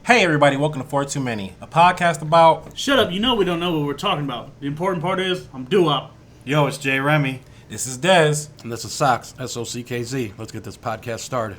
Hey everybody, welcome to 4 Too Many, a podcast about... Shut up, you know we don't know what we're talking about. The important part is, I'm due-up. Yo, it's Jay Remy. This is Dez. And this is Sox, S-O-C-K-Z. Let's get this podcast started.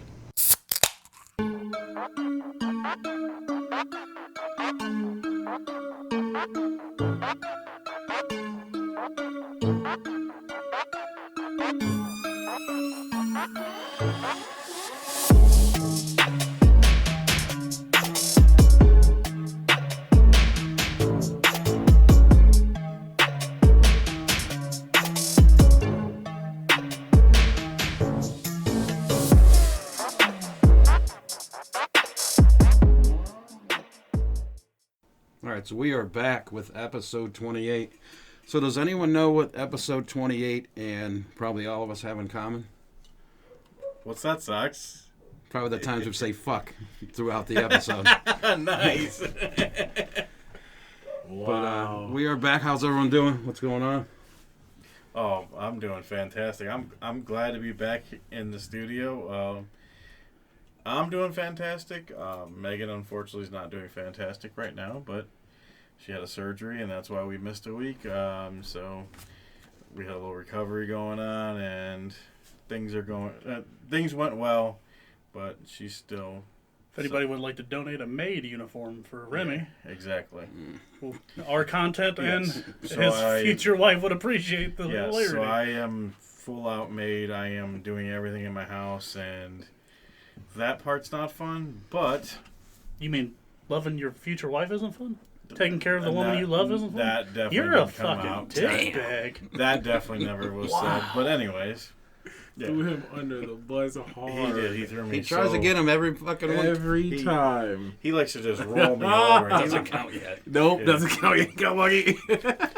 All right, so we are back with episode 28. So does anyone know what episode 28 and probably all of us have in common? What's that, Sox? Probably the times we say fuck throughout the episode. Nice. But we are back. How's everyone doing? What's going on? Oh, I'm doing fantastic. I'm glad to be back in the studio. I'm doing fantastic. Megan, unfortunately, is not doing fantastic right now, but she had a surgery, and that's why we missed a week. So we had a little recovery going on, and things went well, but she's still... If anybody would like to donate a maid uniform for Remy, Yeah, exactly. our content Yes. and So his future wife would appreciate the Yes, hilarity. so I am full out maid. I am doing everything in my house, and that part's not fun, but... You mean loving your future wife isn't fun? Taking care of the woman that- you love isn't fun? That definitely You're a didn't come fucking out. dickbag. That definitely never was said. But anyways, Threw him under the bus hard. he did. He threw me. He tries to get him every fucking one. every time. He likes to just roll me over. He doesn't count yet. Nope, Yeah. doesn't count. You got lucky.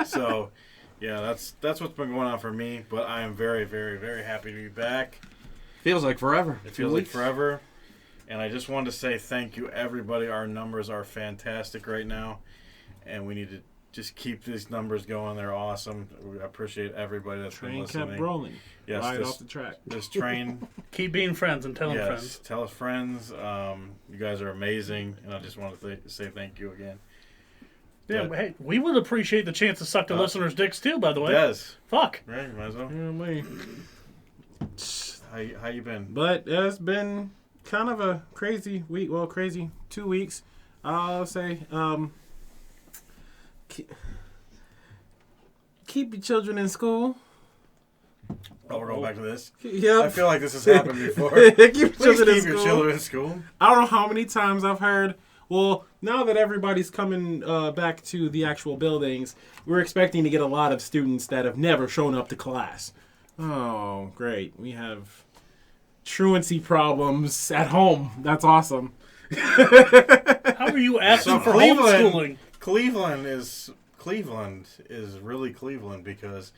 So, yeah, that's what's been going on for me. But I am very, very, very happy to be back. Feels like forever. It feels like forever. And I just wanted to say thank you, everybody. Our numbers are fantastic right now, and we need to just keep these numbers going. They're awesome. We appreciate everybody that's been Train listening. kept rolling. Yes, right this, off the track. this train. Keep being friends and telling Yes, friends. tell us friends. You guys are amazing, and I just want to say thank you again. Yeah, But- hey, we would appreciate the chance to suck the listeners' dicks too, by the way. Des, Fuck. right? Might as well. Yeah, me. How you been? But it's been kind of a crazy week. Well, crazy 2 weeks. I'll say. Keep your children in school. Oh, we're going back to this. Yep. I feel like this has happened before. keep your Please children in keep your school. children in school. I don't know how many times I've heard, well, now that everybody's coming back to the actual buildings, we're expecting to get a lot of students that have never shown up to class. Oh, great. We have truancy problems at home. That's awesome. How are you asking So for Cleveland- homeschooling? Cleveland is really Cleveland because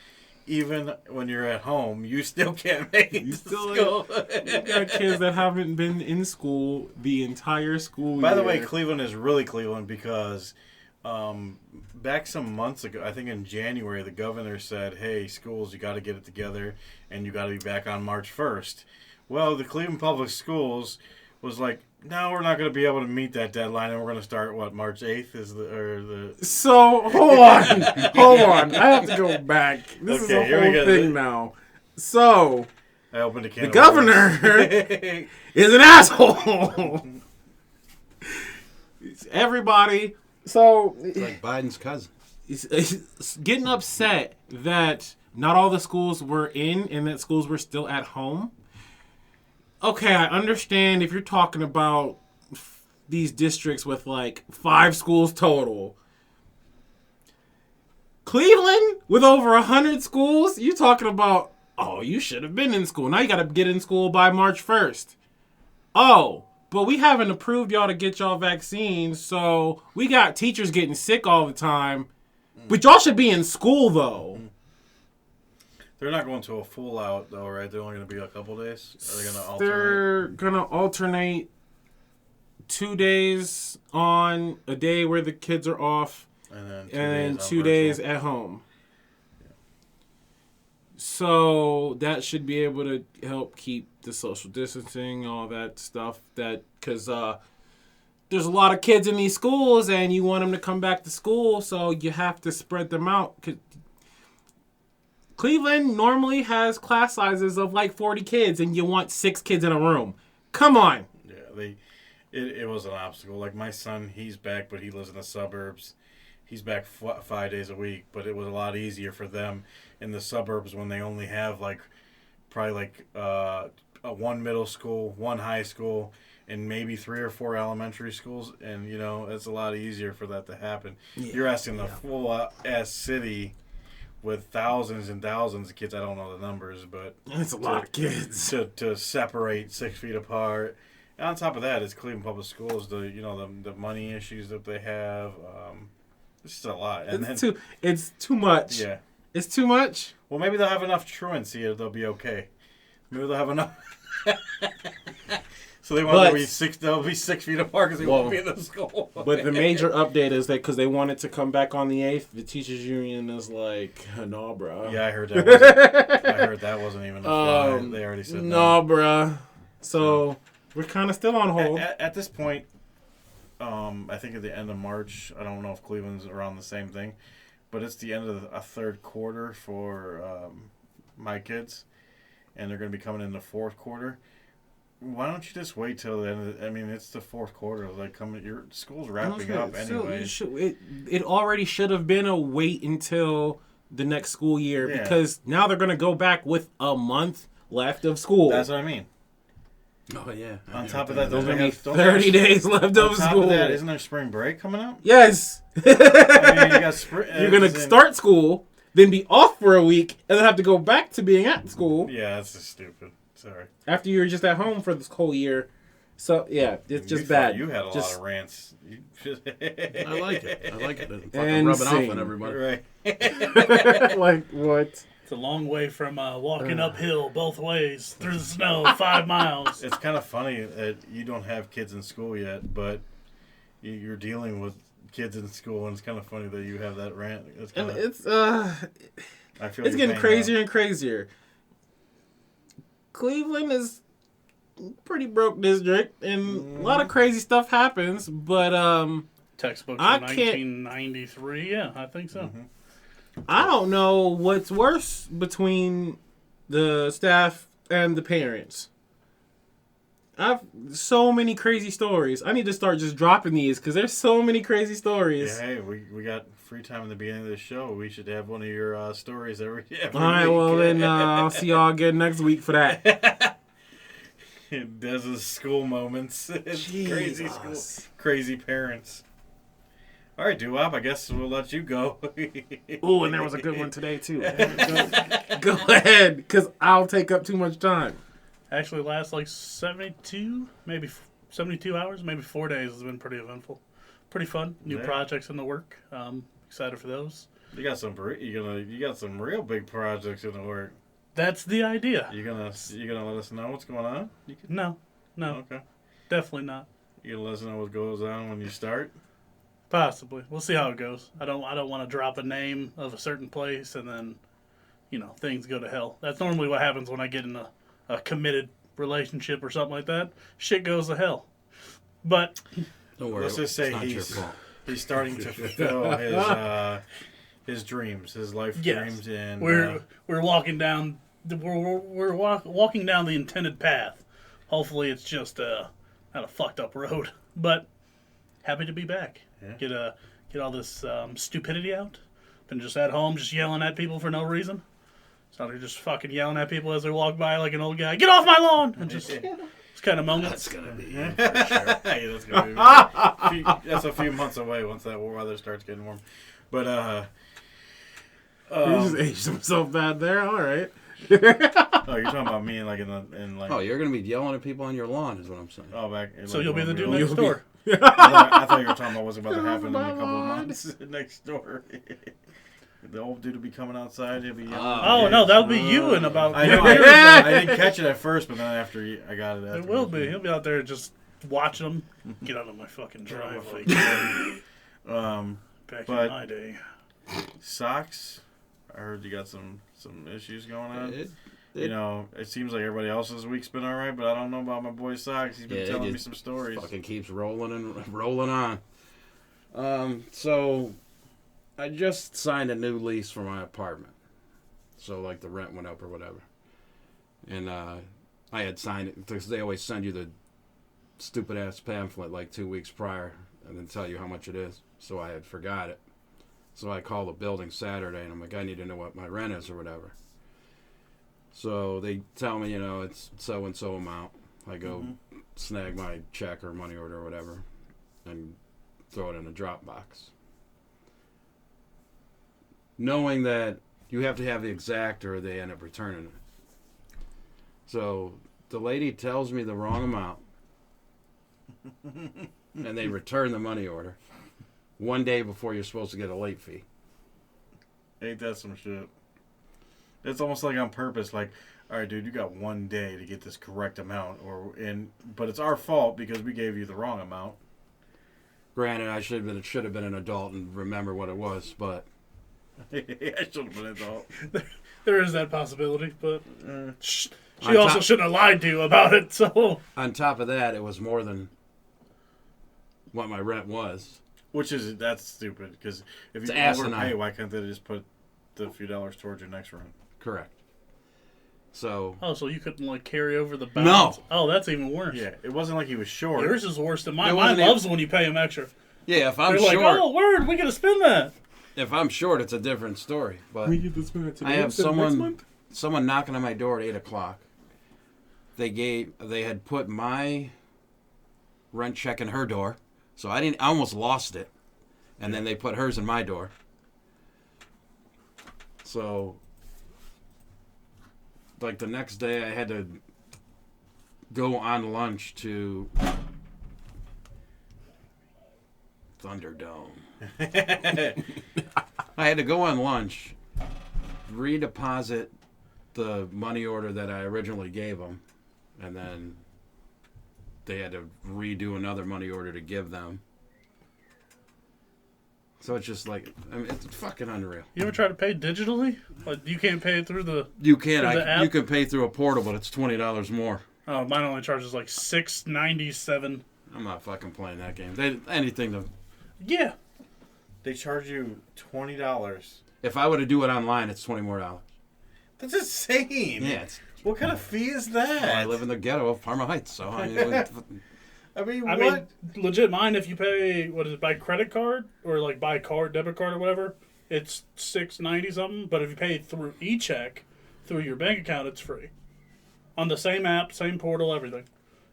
even when you're at home, you still can't make it You to still school. You got kids that haven't been in school the entire school year. By the way, Cleveland is really Cleveland because back some months ago, I think in January, the governor said, hey, schools, you got to get it together and you got to be back on March 1st. Well, the Cleveland Public Schools was like, no, we're not going to be able to meet that deadline, and we're going to start, March 8th is the... So, hold on. Hold on. I have to go back. This Okay, is here a we whole go. thing now. So, I opened a can the of governor worms. is an asshole. Everybody. So, It's like Biden's cousin. it's getting upset that not all the schools were in and that schools were still at home. Okay, I understand if you're talking about these districts with like 5 schools total. Cleveland with over 100 schools, you talking about, oh, you should have been in school. Now you got to get in school by March 1st. Oh, but we haven't approved y'all to get y'all vaccines, so we got teachers getting sick all the time. But y'all should be in school, though. They're not going to a full out, though, right? They're only going to be a couple days? Are they going to alternate? They're going to alternate 2 days on a day where the kids are off And and then 2 days at home. So that should be able to help keep the social distancing, all that stuff. That because there's a lot of kids in these schools, and you want them to come back to school, so you have to spread them out. Cleveland normally has class sizes of like 40 kids, and you want 6 kids in a room. Come on. Yeah, it was an obstacle. Like my son, he's back, but he lives in the suburbs. He's back 5 days a week, but it was a lot easier for them in the suburbs when they only have probably one middle school, one high school, and maybe 3 or 4 elementary schools, and it's a lot easier for that to happen. Yeah, you're asking the full ass city with thousands and thousands of kids. I don't know the numbers, but it's a lot of kids to separate 6 feet apart. And on top of that, it's Cleveland Public Schools. The money issues that they have. It's just a lot. And it's too much. Yeah, it's too much. Well, maybe they'll have enough truancy. They'll be okay. Maybe they'll have enough. So they want to be 6. They'll be 6 feet apart because they won't be in the school. But the major update is that because they want it to come back on the 8th, the teachers union is like, "No, bruh." Yeah, I heard that wasn't even a fly. They already said no, bruh. So we're kind of still on hold. At this point, I think at the end of March. I don't know if Cleveland's around the same thing, but it's the end of a third quarter for my kids, and they're going to be coming in the fourth quarter. Why don't you just wait till the end? It's the fourth quarter. Your school's wrapping up anyway. It already should have been a wait until the next school year because now they're going to go back with a month left of school. That's what I mean. Oh, yeah. On top of that, there's going to be 30 days left of school. On top of that, isn't there spring break coming up? Yes. You got You're going to start school, then be off for a week, and then have to go back to being at school. Yeah, that's just stupid. Sorry. After you were just at home for this whole year. So, yeah, it's just bad. You had a lot of rants. I like it. Fucking rubbing off on everybody. Right. Like, what? It's a long way from walking uphill both ways through the snow, 5 miles. It's kind of funny that you don't have kids in school yet, but you're dealing with kids in school, and it's kind of funny that you have that rant. It's getting crazier and crazier. Cleveland is a pretty broke district, and a lot of crazy stuff happens, but textbooks from 1993, yeah, I think so. Mm-hmm. I don't know what's worse between the staff and the parents. I've so many crazy stories. I need to start just dropping these because there's so many crazy stories. Yeah, hey, we got free time in the beginning of the show. We should have one of your stories every All right, week. well then I'll see y'all again next week for that. Dez's school moments. Crazy school, crazy parents. All right, Doo-Wop, I guess we'll let you go. Ooh, and there was a good one today too. Go ahead, because I'll take up too much time. Actually lasts like 72, maybe 72 hours, maybe 4 days. Has been pretty eventful, pretty fun. New projects in the work. Excited for those. You got some real big projects in the work. That's the idea. You gonna let us know what's going on? No, Okay. Definitely not. You gonna let us know what goes on when you start? Possibly. We'll see how it goes. I don't want to drop a name of a certain place and then, things go to hell. That's normally what happens when I get in a committed relationship or something like that. Shit goes to hell. But don't worry. Let's just say he's starting to fulfill his dreams, his life dreams, and we're walking down walking down the intended path. Hopefully, it's just not a fucked up road, but happy to be back. Yeah. Get all this stupidity out. Been just at home, just yelling at people for no reason. So you're just fucking yelling at people as they walk by like an old guy. Get off my lawn! And just it's kind of moments. That's gonna be for sure. Yeah, that's gonna be. That's a few months away once that weather starts getting warm. But he just aged himself bad there. All right. Oh, you're talking about me in Oh, you're gonna be yelling at people on your lawn, is what I'm saying. Oh, back. So you'll be the dude next door. I thought you were talking about what's about to happen in a couple of months next door. The old dude will be coming outside. He'll be yelling. No, that'll be you in about. I know. I didn't catch it at first, but then after I got it. It will be. He'll be out there just watching them. Get out of my fucking driveway. Back in my day. Socks. I heard you got some issues going on. You know, it seems like everybody else's week's been all right, but I don't know about my boy Socks. He's been Yeah, telling it me just some stories. Fucking keeps rolling on. So I just signed a new lease for my apartment. So like the rent went up or whatever. And I had signed it because they always send you the stupid ass pamphlet like 2 weeks prior and then tell you how much it is. So I had forgot it. So I called the building Saturday and I'm like, I need to know what my rent is or whatever. So they tell me, you know, it's so and so amount. I go snag my check or money order or whatever and throw it in a drop box. Knowing that you have to have the exact or they end up returning it. So the lady tells me the wrong amount and they return the money order 1 day before you're supposed to get a late fee. Ain't that some shit? It's almost like on purpose. Like, all right, dude, you got 1 day to get this correct amount, but it's our fault because we gave you the wrong amount. Granted, I should have been an adult and remember what it was, but I should have been an adult. There is that possibility, but she On also top- shouldn't have lied to you about it. So on top of that, it was more than what my rent was. That's stupid because if It's you asinine. overpay, why can't they just put the few dollars towards your next rent? Correct. So so you couldn't like carry over the No. balance? Oh, that's even worse. Yeah, it wasn't like he was short. Yours is worse than mine. It Mine wasn't even- loves when you pay them extra. yeah, if I'm They're like, short, oh, word, we gotta spend that. if I'm short, it's a different story. But We get this minute today. I have instead of next someone month? someone knocking on my door at 8:00. They had put my rent check in her door, so I almost lost it, and then they put hers in my door. So, like the next day, I had to go on lunch to Thunderdome. I had to go on lunch, redeposit the money order that I originally gave them, and then they had to redo another money order to give them. So it's just like, I mean, it's fucking unreal. You ever try to pay digitally? Like you can't pay it through the. You can Through the app? you can pay through a portal, but it's $20 more. Oh, mine only charges like $6.97. I'm not fucking playing that game. Anything to. Yeah. They charge you $20. If I were to do it online, it's $20 more. That's insane. Yeah, it's. What kind of fee is that? Well, I live in the ghetto of Parma Heights, so I mean, I mean, I what? mean, legit, mine, if you pay, what is it, by credit card? Or like by card, debit card or whatever, it's $6.90 something. But if you pay through e-check, through your bank account, it's free. On the same app, same portal, everything.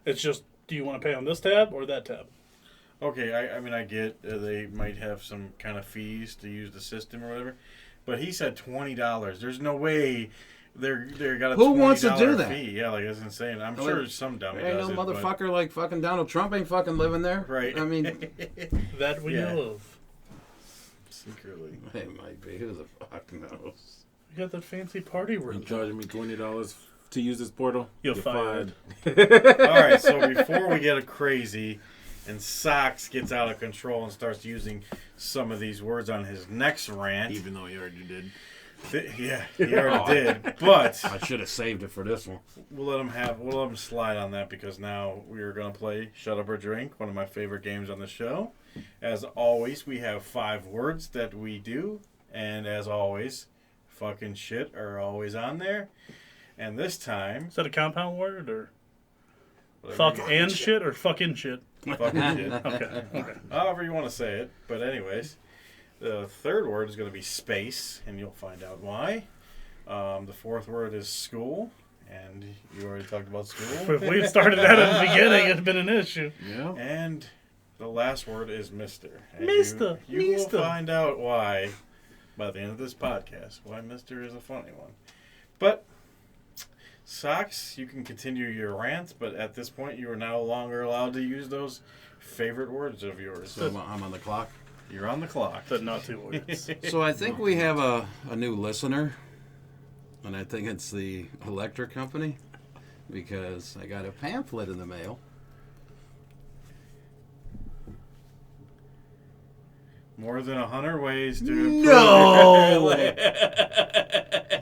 It's just, do you want to pay on this tab or that tab? Okay, I mean, I get they might have some kind of fees to use the system or whatever, but he said $20. There's no way they're got a Who $20 wants to do that? fee. Yeah, like that's insane. I'm Well, sure some dummy ain't does no it, but- motherfucker like fucking Donald Trump ain't fucking living there. Right. I mean, That we Yeah. know of. Secretly. it might be. Who the fuck knows? You got that fancy party You room. charging me $20 to use this portal? You're fired. All right, so before we get crazy and Socks gets out of control and starts using some of these words on his next rant. Even though you already did. Yeah, he already did. But I should have saved it for this one. we'll let him slide on that because now we are going to play Shut Up or Drink, one of my favorite games on the show. As always, we have 5 words that we do. And as always, fucking shit are always on there. And this time, Is that a compound word or whatever fuck you- and shit or fucking shit? fucking shit. Okay. Okay. However you want to say it. But anyways, the third word is going to be space, and you'll find out why. The fourth word is school, and you already talked about school. If we started that at the beginning, it'd been an issue. Yeah. And the last word is Mister. And Mister, You Mister. will find out why by the end of this podcast. Why Mister is a funny one. But Socks, you can continue your rant, but at this point you are no longer allowed to use those favorite words of yours. So I'm on the clock. You're on the clock. The Nazi words. So I think we have a new listener, and I think it's the electric company because I got a pamphlet in the mail. More than 100 ways to No!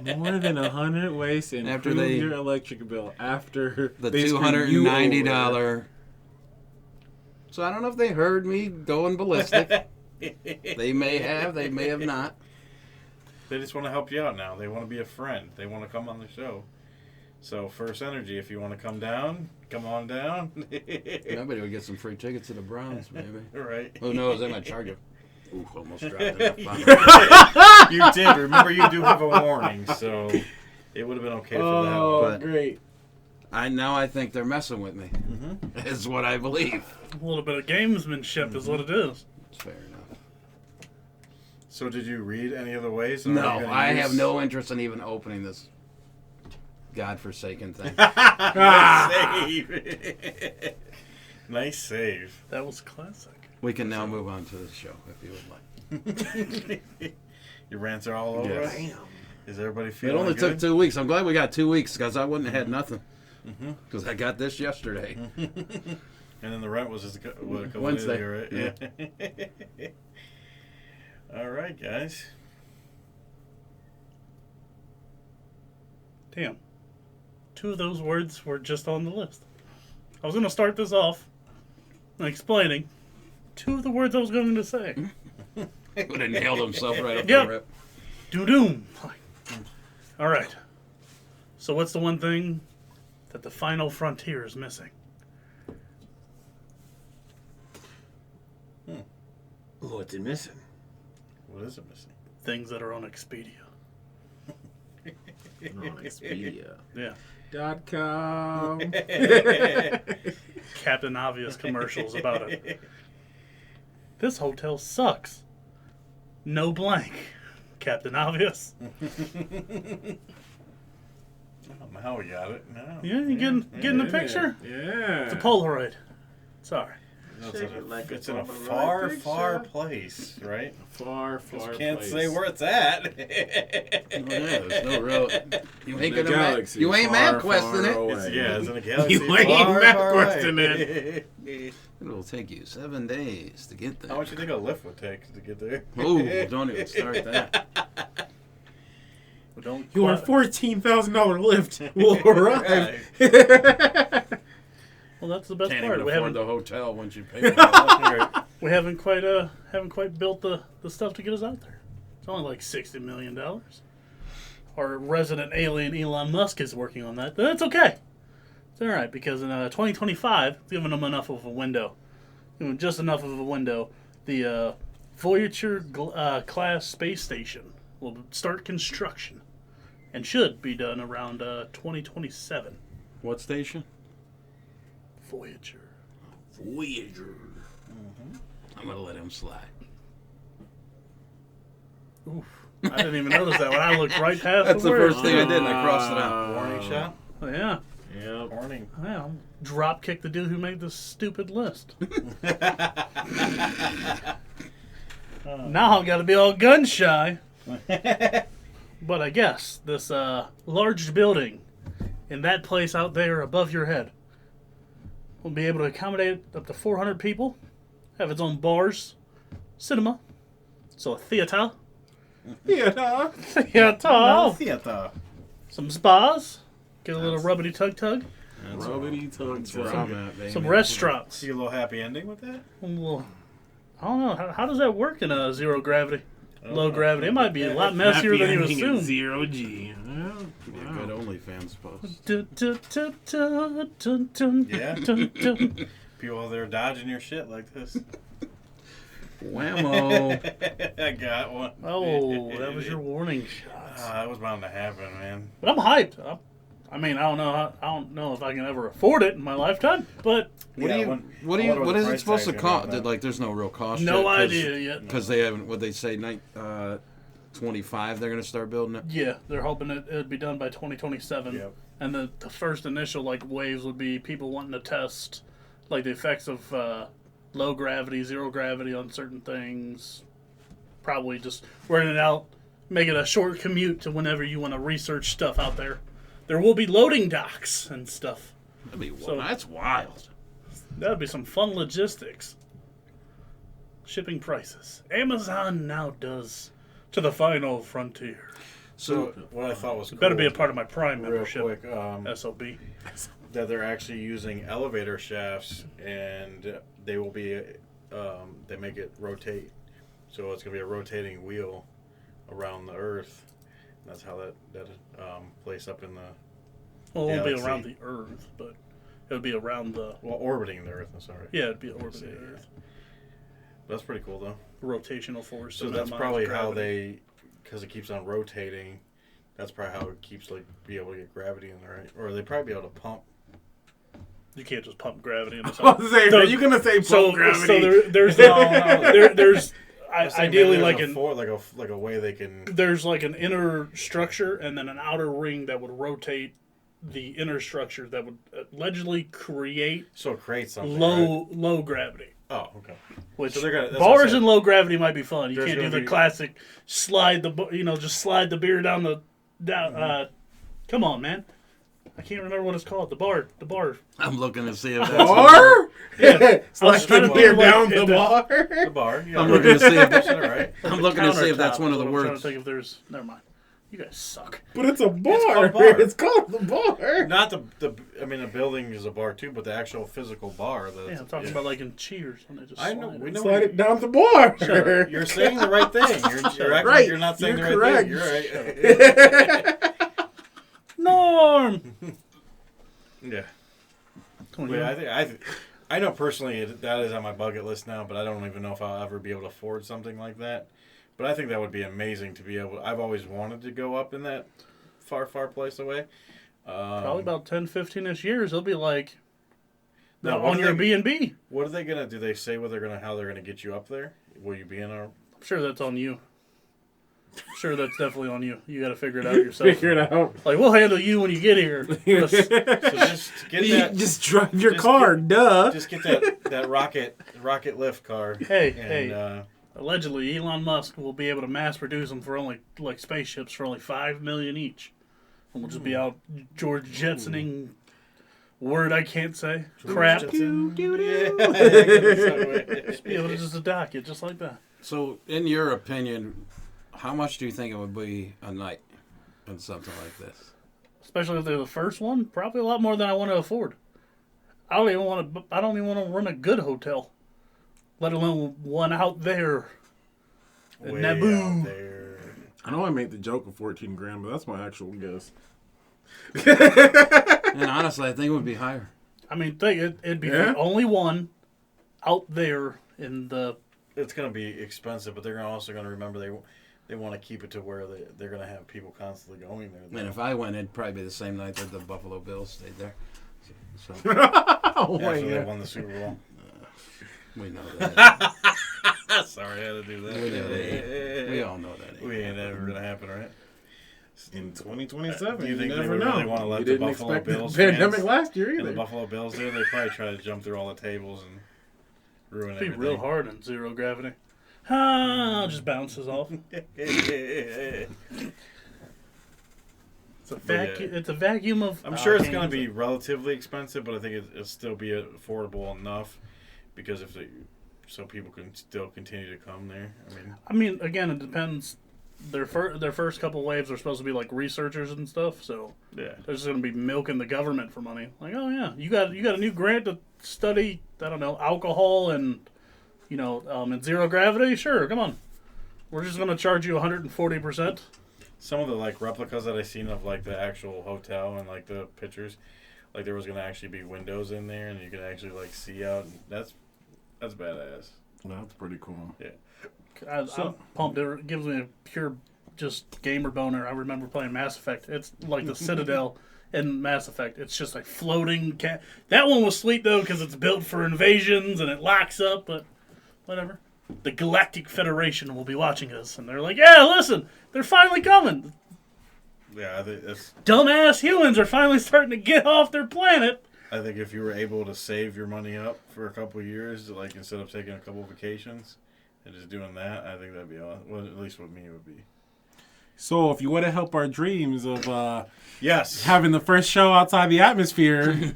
More than 100 ways to After improve they- your electric bill after The they screw you $290. over. So I don't know if they heard me going ballistic. They may have not. They just want to help you out now. They want to be a friend. They want to come on the show. So First Energy, if you want to come down, come on down. Nobody would get some free tickets to the Browns, maybe. Right. Who knows? They might charge you. Ooh, almost dropped it. You did. Remember, you do have a warning, so it would have been okay for that Oh, one. but- great. I think they're messing with me. Mm-hmm. Is what I believe. A little bit of gamesmanship is what it is. It's fair enough. So did you read any of the ways? Or are No, you gonna I use- have no interest in even opening this godforsaken thing. Nice save. Nice save. That was classic. We can now move on to the show if you would like. Your rants are all over Yes. us? Damn. Is everybody It feeling only good? took 2 weeks. I'm glad we got 2 weeks because I wouldn't have had nothing. Because I got this yesterday. And then the rent was just a couple Wednesday. days ago, right? Yeah. All right, guys. Damn. 2 of those words were just on the list. I was going to start this off explaining 2 of the words I was going to say. He would have nailed himself right up Yep. the rip. Doom. All right. So what's the one thing that the final frontier is missing? What's it missing? What is it missing? Things that are on Expedia. On Expedia. Yeah. .com. Captain Obvious commercials about it. This hotel sucks. No blank. Captain Obvious. I don't know how we got it. No. Yeah, you getting the picture? Yeah. It's a Polaroid. Sorry. No, Shake it like it's a in a Polaroid far, picture. far place, right? Far, far Can't place. say where it's at. Oh, yeah, there's no real. You ain't The gonna galaxy you ain't far, mad far questing it. away. Yeah, it's in a galaxy. You ain't far, mad far questing away. It'll take you 7 days to get there. How much do you think a lift would take to get there? Ooh, don't even start that. Well, don't Your quite- $14,000 lift will arrive. Well, that's the best Can't part. even We afford haven't the hotel once you pay for it. we haven't quite built the stuff to get us out there. It's only like $60 million. Our resident alien Elon Musk is working on that. But that's okay. It's all right because in 2025, it's giving them enough of a window, just enough of a window. The Voyager class space station will start construction and should be done around 2027. What station? Voyager. Voyager. I'm gonna let him slide. Oof. I didn't even notice that when I looked right past That's the word. first thing I did, and I crossed it out. Warning shot? Oh, yeah. Yep. Warning. Yeah, I'll drop kick the dude who made this stupid list. Now I've got to be all gun shy. But I guess this large building in that place out there above your head will be able to accommodate up to 400 people, have its own bars, cinema, so a theater, Yeah. Theater. some spas, get a little rubbity tug, Rubbity tongue. That's where I'm at, baby. some restaurants. See a little happy ending with that? Well, I don't know. How does that work in a zero gravity? I don't Low know. gravity. It might be a lot messier than you assume. Zero G. Well, Be a wow. good OnlyFans post. Yeah. People out there dodging your shit like this. Whammo. I got one. Oh, that was your warning shots. That was bound to happen, man. But I'm hyped. I mean, I don't know if I can ever afford it in my lifetime, but What Yeah, do you? when- What do I you? wonder What the is it price supposed to tag's gonna cost? be on that. Like, there's no real cost. no idea yet. Because they haven't. What they say? 25. They're gonna start building it. Yeah, they're hoping it would be done by 2027. Yep. And the first initial waves would be people wanting to test the effects of low gravity, zero gravity on certain things. Probably just running it out, make it a short commute to whenever you want to research stuff out there. There will be loading docks and stuff. That'd be, So- that's wild. That'd be some fun logistics. Shipping prices. Amazon now does to the final frontier. So what I thought was It better be a cool, part of my Prime real membership. quick, SOB. that they're actually using elevator shafts, and they will be, they make it rotate, so it's gonna be a rotating wheel around the Earth. And that's how that place up in the Well, it won't be Galaxy. around the Earth, but it would be around the. orbiting the Earth. I'm sorry. Yeah, it'd be orbiting the Yeah. Earth. That's pretty cool though. Rotational force. So to that's minimize probably how gravity. because it keeps on rotating. That's probably how it keeps be able to get gravity in there, right? Or they probably be able to pump. You can't just pump gravity into I was something. saying, So- are you gonna say So, pump gravity? so there's No. there's I'm saying ideally maybe like there's an like a way they can. there's like an inner structure and then an outer ring that would rotate the inner structure that would allegedly create So create something. right? low gravity. Oh, okay. Which So they're gonna- that's what I bars said. in low gravity might be fun. You There's can't do gonna the be- classic slide just slide the beer down the down. Mm-hmm. Come on, man. I can't remember what it's called. The bar. I'm looking to see if that's Bar? Yeah. Slide trying the to beer think of, down like, the bar? The bar. Yeah, I'm looking to see if that's all right. I'm looking to see if that's Countertop one of is the what I'm trying to words. think if there's. Never mind. You guys suck. But it's a bar. called bar. It's called the bar. Not the. I mean, a building is a bar too, but the actual physical bar. Yeah, I'm talking about like in Cheers when they just. I know. slide We it. know. Slide it down the bar. You're saying the right thing. You're acting Right. like you're not saying You're the right correct. thing. You're right. Norm. Yeah. Come on, But you- I know personally that is on my bucket list now, but I don't even know if I'll ever be able to afford something like that. But I think that would be amazing to be able. I've always wanted to go up in that far place away. Probably about 10, 15-ish years, it'll be like Now, on your B&B. What are they gonna? Do they say how they're gonna get you up there? Will you be in our? I'm sure that's on you. I'm sure that's definitely on you. You got to figure it out yourself. Figure it out. Like, we'll handle you when you get here. Just- So just get You that. just drive your just car, duh. Just get that rocket lift car. Hey, and, hey. Allegedly, Elon Musk will be able to mass produce them for only, like spaceships, for only $5 million each. And we'll just be out George Jetsoning, word I can't say, crap. Jetson. Just be able to just dock it just like that. So, in your opinion, how much do you think it would be a night in something like this? Especially if they're the first one, probably a lot more than I want to afford. I don't even want to run a good hotel, let alone one out there. Way Naboo. out there. I know I made the joke of 14 grand, but that's my actual guess. And honestly, I think it would be higher. I mean, it'd be Yeah? the only one out there in the. It's gonna be expensive, but they're also gonna remember they want to keep it to where they're gonna have people constantly going there. And if I went, it'd probably be the same night that the Buffalo Bills stayed there. So Oh, After wait. they won the Super Bowl. we know that. Sorry, I had to do that. We know that. We all know that. We ain't ever gonna happen, right? In 2027, Do you you think they never would know. really wanna let you the didn't Buffalo expect Bills the pandemic fans last year And the either. Buffalo Bills there, they probably try to jump through all the tables and ruin It'd be everything. real hard in zero gravity. Just bounces off. It's a vacuum. yeah. It's a vacuum of. I'm sure it's can't going to use be relatively expensive, but I think it'll still be affordable enough because so people can still continue to come there. I mean, again, it depends. Their first couple waves are supposed to be like researchers and stuff, so Yeah. they're just going to be milking the government for money. Like, oh yeah, you got a new grant to study, I don't know, alcohol and in zero gravity. Sure, come on. We're just going to charge you 140%. Some of the replicas that I seen of the actual hotel and the pictures, there was going to actually be windows in there and you could actually see out. And that's badass. That's pretty cool. I'm pumped. It gives me a pure just gamer boner. I remember playing Mass Effect. It's like the Citadel in Mass Effect. It's just like floating. That one was sweet though because it's built for invasions and it locks up. But whatever. The Galactic Federation will be watching us, and they're like, "Yeah, listen, they're finally coming. Yeah, I think that's. Dumbass humans are finally starting to get off their planet." I think if you were able to save your money up for a couple of years, instead of taking a couple of vacations and just doing that, I think that'd be awesome. Well, at least what me it would be. So if you want to help our dreams of Yes. having the first show outside the atmosphere,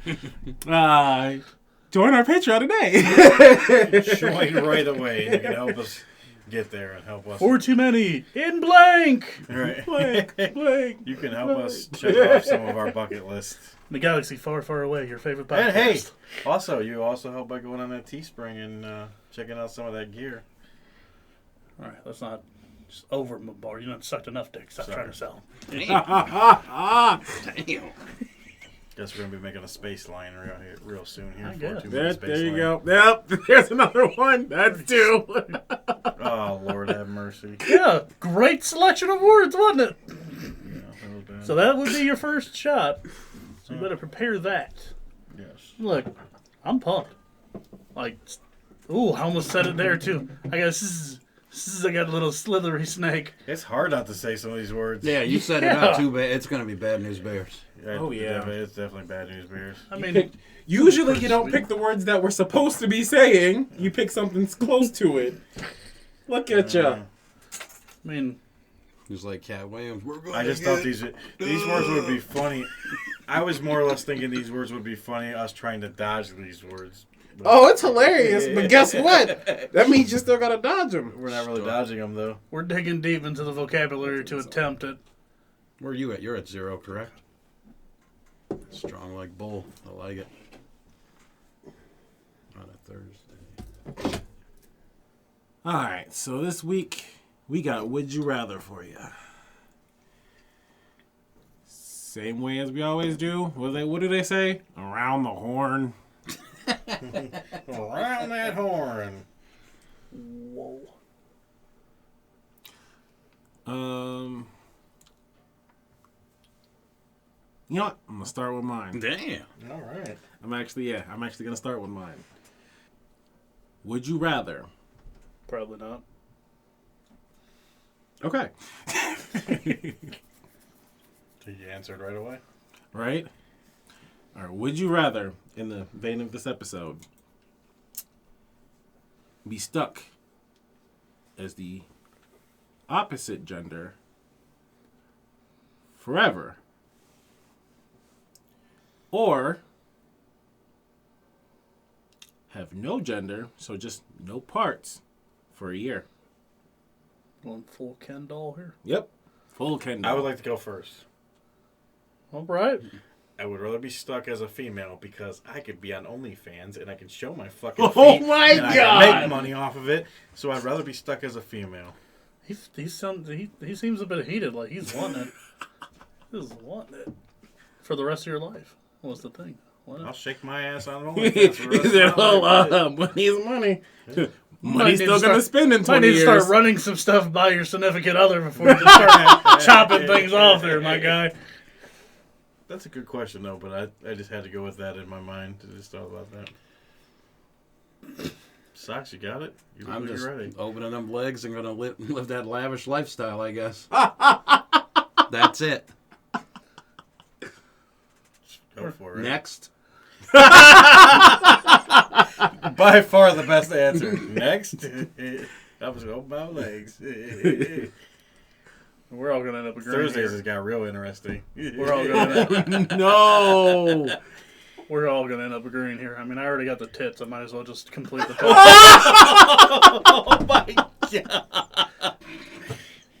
join our Patreon today. Join right away. You can help us get there and help us. Or too many in blank. Right. Blank. You can help us check off some of our bucket lists. The galaxy far, far away. Your favorite podcast. And hey, you also help by going on that Teespring and checking out some of that gear. All right, let's not just over bar. You don't sucked enough dick. Stop Sorry. trying to sell. Damn. Guess we're gonna be making a space line real soon here. I guess. There you go. Yep. There's another one. That's 2. Oh Lord, have mercy. Yeah, great selection of words, wasn't it? Yeah, that was bad. So that would be your first shot. So you better prepare that. Yes. Look, I'm pumped. Like, ooh, I almost said it there too. I guess this is I got a little slithery snake. It's hard not to say some of these words. Yeah, you said it out too bad. It's gonna be Bad News Bears. Oh, yeah. It's definitely Bad News Bears. I mean, Usually you don't pick the words that we're supposed to be saying. You pick something close to it. Look at ya. Just like Cat Williams. We're going I just thought these words would be funny. I was more or less thinking these words would be funny. Us trying to dodge these words. But Oh, it's hilarious. But guess what? That means you still gotta dodge them. we're not really dodging them though. we're digging deep into the vocabulary to attempt it. Where are you at? You're at 0, correct? Strong like bull. I like it. On a Thursday. All right. So this week we got Would You Rather for you. Same way as we always do. What do they say? Around the horn. Around that horn. Whoa. You know what? I'm gonna start with mine. Damn. All right. I'm actually gonna start with mine. Would you rather? Probably not. Okay. So you answered right away. Right? All right. Would you rather, in the vein of this episode, be stuck as the opposite gender forever, or have no gender, so just no parts, for a year? Going full Ken doll here. Yep. Full Ken doll. I would like to go first. All right. I would rather be stuck as a female because I could be on OnlyFans and I can show my fucking feet. Oh my and I God. can make money off of it. So I'd rather be stuck as a female. He seems a bit heated. Like he's wanting it. He's wanting it for the rest of your life. What's the thing? What? I'll shake my ass on OnlyFans for the rest Is it of my life. money's money? Might Money's need still to gonna start- spend in Might 20 need to years. start running some stuff by your significant other before you just start chopping things off there, my guy. That's a good question, though, but I just had to go with that in my mind. I just thought about that. Socks, you got it? I'm You're just ready. opening up legs and gonna live that lavish lifestyle, I guess. That's it. Go for it. Next. By far the best answer. Next. I was open my legs. We're all gonna end up agreeing. Thursdays Here. has got real interesting. We're all gonna No. we're all gonna end up agreeing here. I mean, I already got the tits. I might as well just complete the. Oh my god.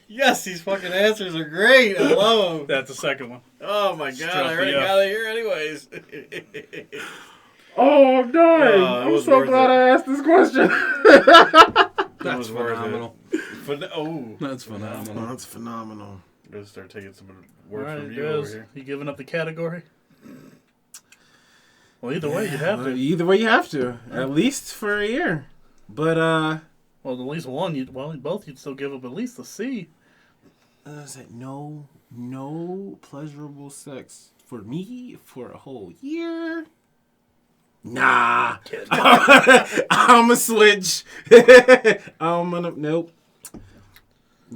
Yes, these fucking answers are great. I love them. That's the second one. Oh my god, Struck I already me up. got it here anyways. Oh, I'm dying. Oh, it I'm was so worth glad it. I asked this question. That was worth phenomenal. it. That's phenomenal. That's phenomenal. I'm gonna start taking some All words right, from you over guys. here. You giving up the category? Well, either way, you have to. Either way, you have to. At least for a year. But, Well, at least one. Both you'd still give up at least the C. I said no pleasurable sex for me for a whole year. Nah. I'm a switch. Nope.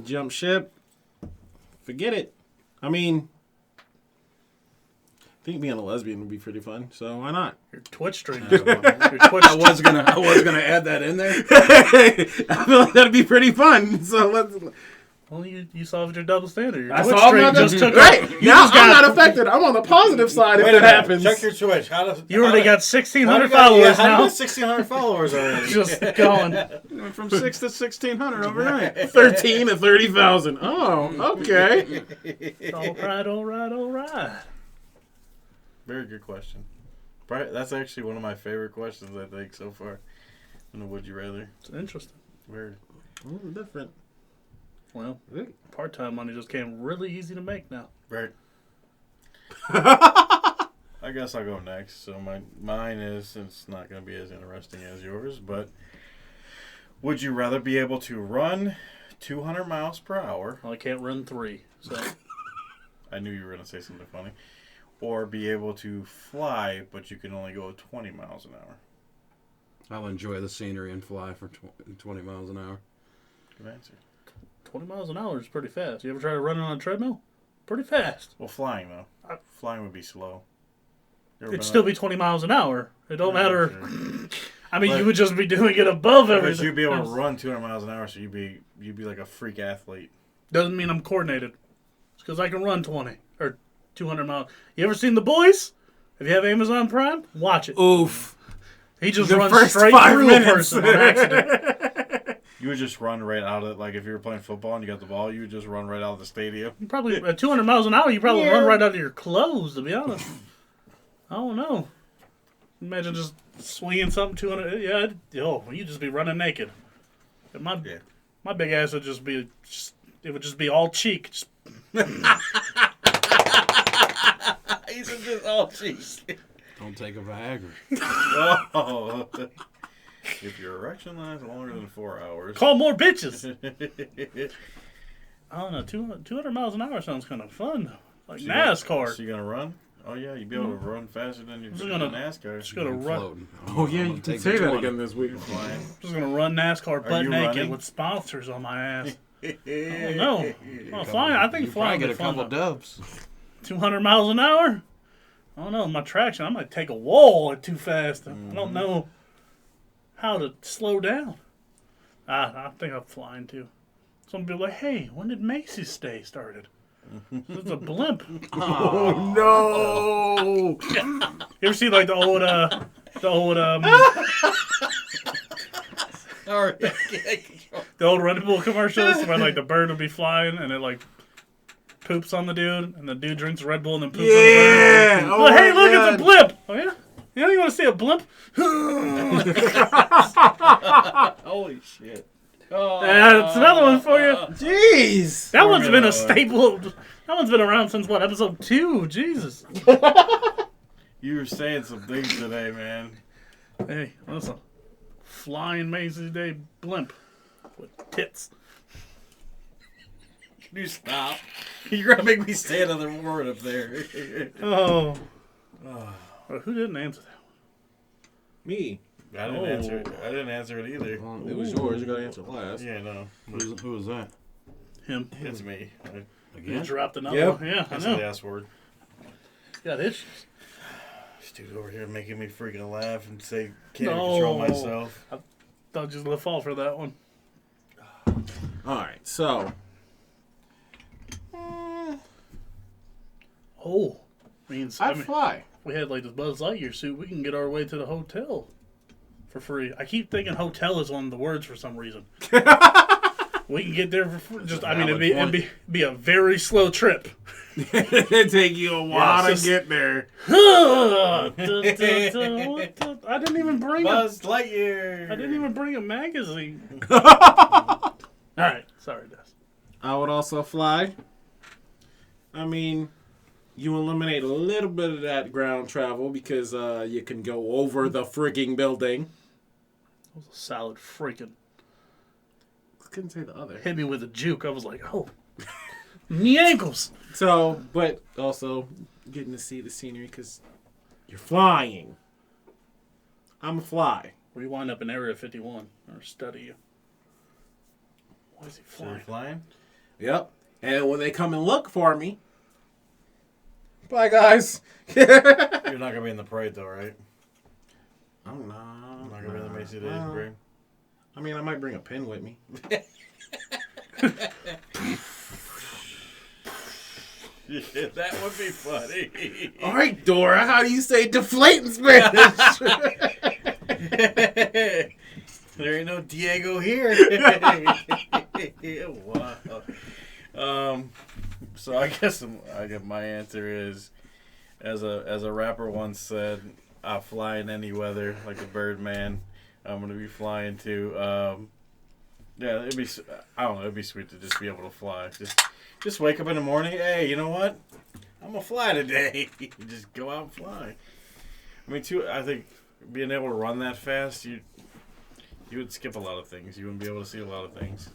Jump ship. Forget it. I mean, I think being a lesbian would be pretty fun, so why not? Your Twitch stream. Your Twitch. I was gonna add that in there. I feel like that'd be pretty fun. So Well, you solved your double standard. Your I Twitch saw stream my just took Right. off. You Now just I'm got- not affected. I'm on the positive side if Wait a it minute. happens. Check your Twitch. How does You already got how 1,600 do you followers how do you now. get 1,600 followers already? Just going. Went from 6 to 1,600 overnight. 13 to 30,000. Oh, okay. All right. Very good question. Right, that's actually one of my favorite questions, I think, so far. In the Would You Rather. It's interesting. Very. Different. Well, part-time money just came really easy to make now. Right. I guess I'll go next. So mine is, it's not going to be as interesting as yours, but would you rather be able to run 200 miles per hour? Well, I can't run 3, so I knew you were going to say something funny. Or be able to fly, but you can only go 20 miles an hour. I'll enjoy the scenery and fly for 20 miles an hour. Good answer. 20 miles an hour is pretty fast. You ever try to run on a treadmill? Pretty fast. Well, flying, though. Flying would be slow. You ever It'd been still like- be 20 miles an hour. It don't Yeah, matter. sure. I mean, But- you would just be doing it above Because everything. you'd be able to run 200 miles an hour, so you'd be like a freak athlete. Doesn't mean I'm coordinated. It's because I can run 20 or 200 miles. You ever seen The Boys? If you have Amazon Prime, watch it. Oof. He just The runs first straight 5 through minutes. a person on accident. You would just run right out of, like, if you were playing football and you got the ball, you would just run right out of the stadium. You probably at 200 miles an hour, you probably run right out of your clothes. To be honest, I don't know. Imagine just swinging something 200. Yeah, you'd just be running naked. And my big ass would just be it would just be all cheek. Just, He's just, oh, jeez. Don't take a Viagra. Oh. If your erection lasts longer than 4 hours. call more bitches. I don't know. 200 miles an hour sounds kind of fun, like NASCAR. So you gonna run? Oh yeah, you'd be able to run faster than you Just do gonna- in NASCAR. Just gonna run. Floating. Oh, yeah, I'm you gonna can take say the that 20. again this week. Flying. Just gonna run NASCAR butt you naked running? with sponsors on my ass. Oh No, well, flying. I think You flying probably would get be a fun. couple though. dubs. 200 miles an hour? I don't know. My traction, I might take a wall at too fast. I don't know how to slow down. I think I'm flying too. Some people are like, hey, when did Macy's Day started? It's a blimp. Oh, no. You ever see like the old the old Red Bull commercials where like the bird would be flying and it like poops on the dude and the dude drinks Red Bull and then poops on the bird. Yeah. Oh, Look, hey, my look, God. it's a blimp. Oh yeah? Yeah, you want to see a blimp? Holy shit. That's another one for you. Jeez. That one's been a God. staple. That one's been around since what, episode 2? Jesus. You were saying some things today, man. Hey, listen. Flying Macy's Day blimp with tits. Can you stop? You're gonna make me say another word up there. Oh. Well, who didn't answer that? Me. I didn't answer it. I didn't answer it either. Well, it was yours. You got to answer last. Yeah, no. Who was that? Him. It's me. You Again? dropped another Yep. one. Yeah, I That's the know. last word. Got issues. This dude over here making me freaking laugh and say, can't control No. myself. Thought just let fall for that one. All right, so. Oh. Means, I fly. we had like this Buzz Lightyear suit, we can get our way to the hotel for free. I keep thinking hotel is one of the words for some reason. We can get there for free. Just, I mean, it'd be a very slow trip. It'd take you a while it's to just- get there. I didn't even bring Buzz Lightyear. I didn't even bring a magazine. All right, sorry, Des. I would also fly. I mean, you eliminate a little bit of that ground travel because you can go over the frigging building. That was a solid freaking Couldn't say the other. hit me with a juke. I was like, oh, me ankles. So, but also getting to see the scenery because you're flying. I'm a fly. Where you wind up in Area 51 or study you. Why is he So you're flying? flying? Yep. And when they come and look for me, bye guys. You're not gonna be in the parade though, right? Oh no. You're not gonna be in the Macy Days parade. I mean, I might bring a pen with me. Yeah, that would be funny. All right, Dora, how do you say deflate in Spanish? There ain't no Diego here. Wow. So I guess my answer is, as a rapper once said, I fly in any weather like a Birdman. I'm gonna be flying too. Yeah, it'd be. I don't know. It'd be sweet to just be able to fly. Just wake up in the morning. Hey, you know what? I'm gonna fly today. Just go out and fly. I mean, too. I think being able to run that fast, you would skip a lot of things. You wouldn't be able to see a lot of things.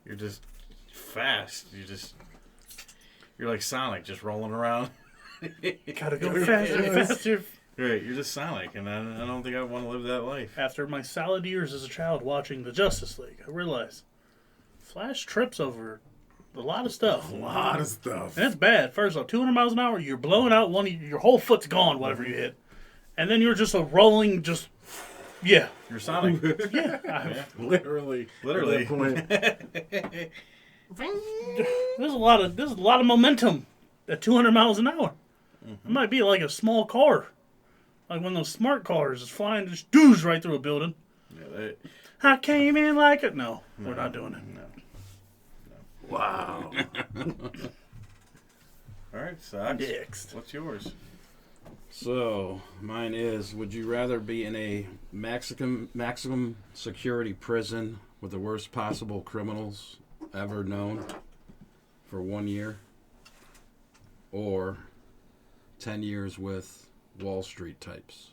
You're just fast. You're like Sonic, just rolling around. Gotta go faster, faster. Right, you're just Sonic, and I don't think I want to live that life. After my solid years as a child watching the Justice League, I realized Flash trips over a lot of stuff. A lot of stuff. And it's bad. First off, 200 miles an hour, you're blowing out your whole foot's gone, whatever you hit. And then you're just a rolling, yeah. You're Sonic. Yeah. Literally. Literally. At that point. There's a lot of momentum at 200 miles an hour. It might be like a small car. Like one of those smart cars is flying, just doos right through a building. Yeah, I came in like it. No, we're not doing it. No. Wow. All right, Sox. Next. What's yours? So, mine is, would you rather be in a maximum security prison with the worst possible criminals ever known for 1 year, or 10 years with Wall Street types?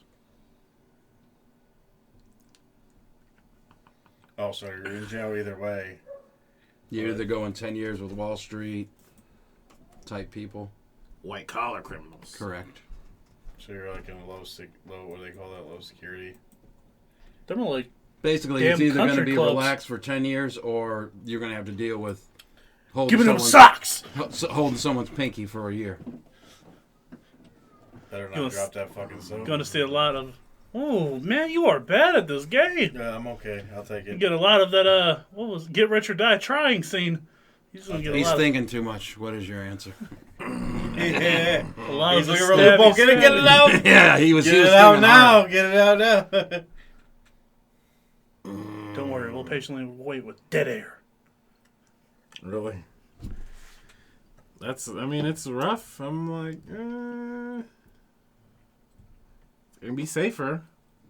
Oh, so you're in jail either way. You're either going 10 years with Wall Street type people. White collar criminals. Correct. So you're like in a low, what do they call that? Low security. They're more like Basically, damn it's either going to country be clubs. relaxed for 10 years, or you're going to have to deal with giving them someone's- socks. holding someone's pinky for a year. Better Gonna not drop that fucking soap. Going to see a lot of. Oh man, you are bad at this game. Yeah, I'm okay. I'll take You it. get a lot of that. What was Get Rich or Die Trying scene? He's gonna get a He's lot. thinking too much. What is your answer? Yeah. A lot He's of the looking for a loophole. Get it out. Yeah, he was. Get he was it out thinking now. hard. Get it out now. Don't worry, we'll patiently wait with dead air. Really? It's rough. I'm like, it's gonna be safer.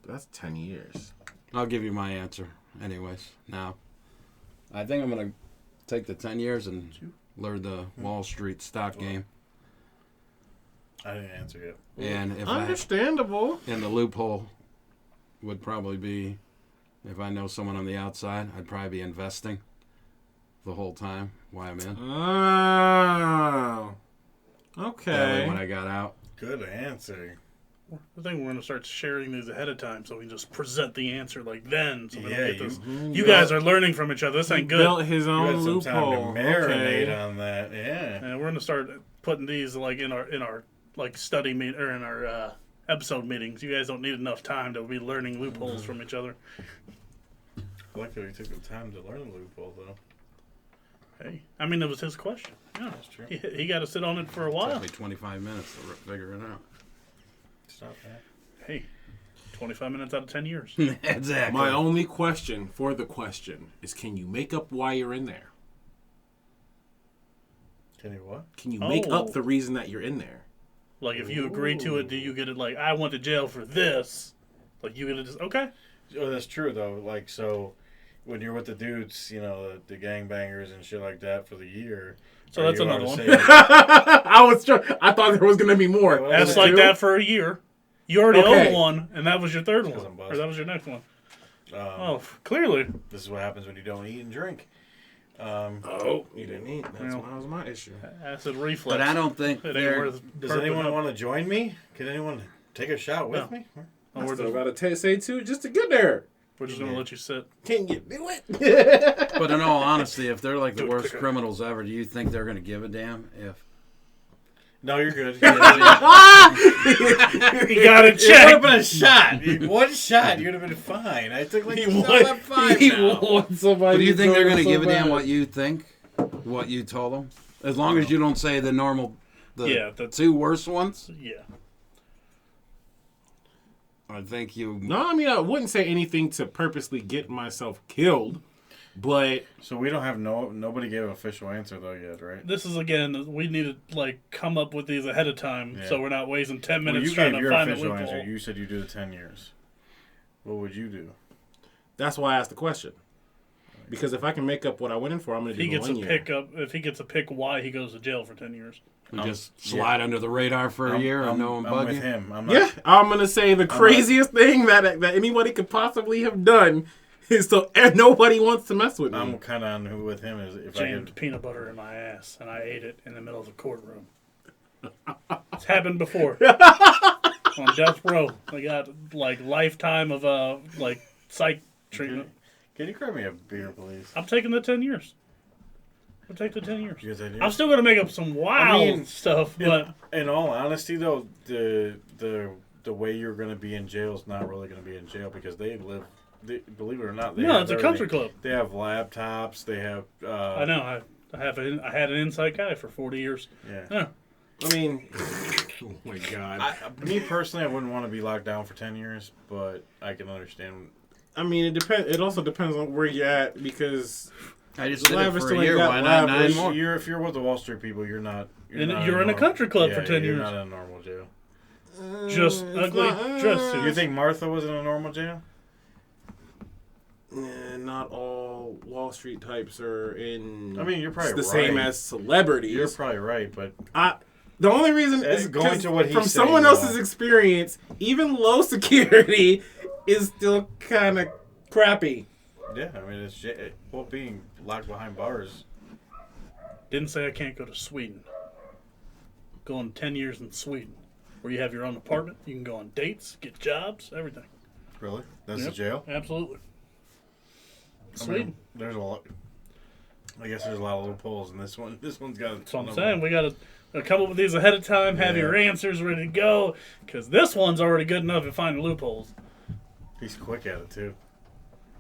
But that's 10 years. I'll give you my answer, anyways. Now, I think I'm gonna take the 10 years and learn the Wall Street stock game. I didn't answer yet. And if Understandable. and the loophole would probably be, if I know someone on the outside, I'd probably be investing the whole time while I'm in. Oh. That way, Okay. when I got out, Good answer. I think we're gonna start sharing these ahead of time, so we can just present the answer like then. So we Yeah, don't get this. you You guys are learning from each other. This ain't good. Built his You own had some time to loophole. marinate Okay. on that. Yeah. And we're gonna start putting these like in our like study meet or in our episode meetings. You guys don't need enough time to be learning loopholes from each other. I like that he took the time to learn the loophole, though. Hey, I mean, it was his question. Yeah, That's true. he got to sit on it for a it while. took me 25 minutes to figure it out. It's not bad. Hey, 25 minutes out of 10 years. Exactly. My only question for the question is, can you make up why you're in there? Can you what? Can you make Oh. up the reason that you're in there? Like, if you agree to it, do you get it like, I went to jail for this? Like, you get it just, okay. Oh, that's true, though. Like, so when you're with the dudes, you know, the gangbangers and shit like that for the year. So or that's you are another to one. say- I thought there was gonna be more. Well, That's Two? like that for a year. You already Okay. own one, and that was your third 'Cause one. I'm buzzed. Or that was your next one. Um, Clearly. This is what happens when you don't eat and drink. Oh, you didn't eat. That Well. was my issue. Acid reflux. But I don't think It ain't they're. worth Does burping anyone up. want to join me? Can anyone take a shot with No. me? Oh, I we're still just, gotta say two just to get there. we're just going to let you sit. Can you do it? But in all honesty, if they're like the Do it worst quicker. criminals ever, do you think they're going to give a damn if No, you're good. He got it It would have checked. been a shot. One shot, you'd have been fine. I took like He I'm won. at 5 He now. won somebody. But do you think they're going to so give a damn bad. what you think? What you told them? As long as you don't say the normal, the Yeah, that's- two worst ones? Yeah. I think you... No, I mean, I wouldn't say anything to purposely get myself killed, but So we don't have nobody gave an official answer though yet, right? This is again. We need to like come up with these ahead of time, Yeah. so we're not wasting 10 Well, minutes you trying gave to your find the official loophole. answer. You said you do the 10 years. What would you do? that's why I asked the question. Because if I can make up what I went in for, I'm going to He do the gets a 1 year. pick up. If he gets a pick, why he goes to jail for 10 years? We just slide under the radar for a year and no one I'm bug with you? him. I'm not, Yeah, I'm going to say the craziest thing that anybody could possibly have done is so nobody wants to mess with me. I'm kind of on with him. Is if I Jammed could. peanut butter in my ass, and I ate it in the middle of the courtroom. It's happened before. On death row, I got like lifetime of like psych treatment. Can you grab me a beer, please? I'm taking the 10 years. I'll take the 10 years. Because I do. I'm still gonna make up some wild I mean, stuff, but In all honesty, though, the way you're going to be in jail is not really going to be in jail because they live. Believe it or not, they no, have it's a everything. country club. They have laptops. They have. I know. I had an inside guy for 40 years. Yeah. Yeah. I mean, oh my God. Me personally, I wouldn't want to be locked down for 10 years, but I can understand. I mean, it depends. It also depends on where you're at because I just The did lab it is for still a ain't year. got Why not lab. 9 more? If you're with the Wall Street people, you're not. And not you're in a normal- country club for 10 You're years. not in a normal jail. Just ugly dress suits. You think Martha was in a normal jail? not all Wall Street types are in. I mean, you're probably the same right. as celebrities. You're probably right, but The only reason is going 'cause to what he's from saying, someone though. else's experience, even low security is still kind of crappy. yeah, I mean, being locked behind bars. Didn't say I can't go to Sweden. Going 10 years in Sweden, where you have your own apartment, you can go on dates, get jobs, everything. Really? That's Yep, the jail? Absolutely. I Sweden. mean, there's a lot. I guess there's a lot of loopholes in this one. This one's got. That's what I'm saying. We got to come up with these ahead of time, have Yeah. your answers ready to go, because this one's already good enough at finding loopholes. He's quick at it too.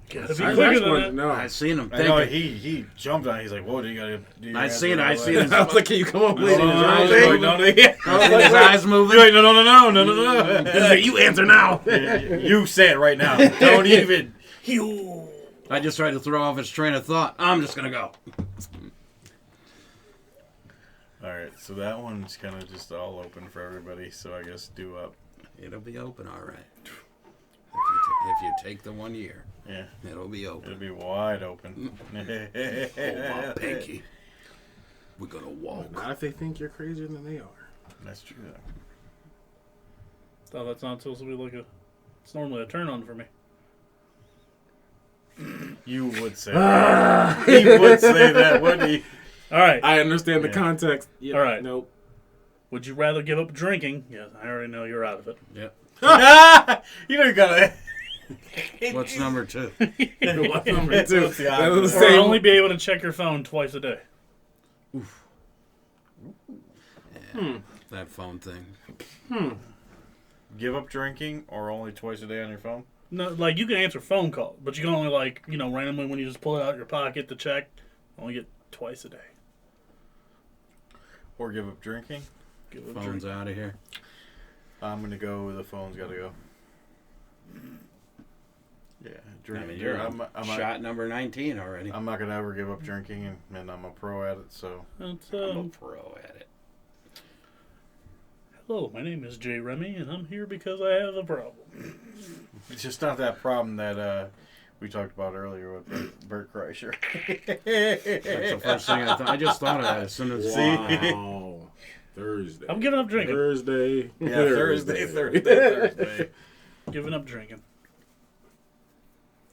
Gotta be I quicker just than wanted that. to know. I seen him I know thinking. he jumped on it. He's like, "Whoa, do you gotta do your I answer seen it, right I away." seen it. I was like, can you come up with it? No, no, eyes no, moving. no, no, yeah. I seen his eyes moving. You're like, no. You answer now. You say it right now. Don't even. You. I just tried to throw off his train of thought. I'm just going to go. All right, so that one's kind of just all open for everybody. So I guess do up. It'll be open, all right. If you take the 1 year, Yeah, it'll be open. it'll be wide open. Oh, my pinky. We're going to walk. Not if they think you're crazier than they are. That's true. So that's not supposed to be like it's normally a turn on for me. You would say that. He would say that, wouldn't he? All right. I understand the Yeah. context. Yeah, All right. Nope. Would you rather give up drinking? Yes, I already know you're out of it. Yep. You know you gotta. What's number 2? What's number two? What's the That was the Or same. only be able to check your phone twice a day. That phone thing. Give up drinking or only twice a day on your phone? No, like you can answer phone calls, but you can only randomly when you just pull it out of your pocket to check, only get twice a day. Or give up drinking? Give it a Phone's drink. out of here. I'm gonna go with the phone's gotta go. Yeah, drink. I mean, you're I'm shot number 19 already. I'm not gonna ever give up drinking, and I'm a pro at it. So It's, I'm a pro at it. hello, my name is Jay Remy, and I'm here because I have a problem. it's just not that problem that we talked about earlier with Bert Kreischer. That's the first thing I thought. I just thought of that as soon as Wow. Thursday. I'm giving up drinking. Thursday. Yeah, Thursday. Giving up drinking.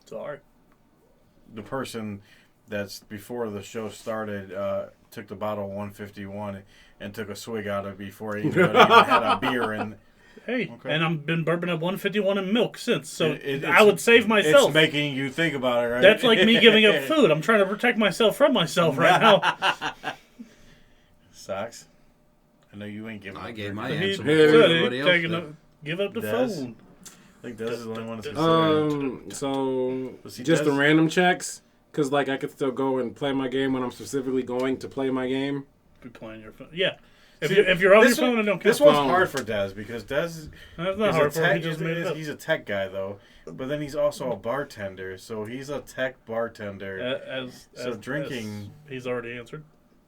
Sorry. The person that's before the show started took the bottle of 151 and took a swig out of it before he even had a beer. And Hey, Okay. and I've been burping up 151 in milk since, so it's- I would save myself. it's making you think about it, right? That's like me giving up food. I'm trying to protect myself from myself right now. Socks. I know you ain't giving. I up gave your my gun. He answer said before he everybody else taking did. up- give up the Des? phone. I think Des is the only one that's considering. So Was he just the Des? random checks, because like I could still go and play my game when I'm specifically going to play my game. Be playing your phone. Yeah. If See, you're on your this phone, one- it don't count. This one's Phone. hard for Des because Des That's not is a hard for him. tech. He just made it up. He's a tech guy though, but then he's also a bartender. So he's a tech bartender. So drinking- he's already answered.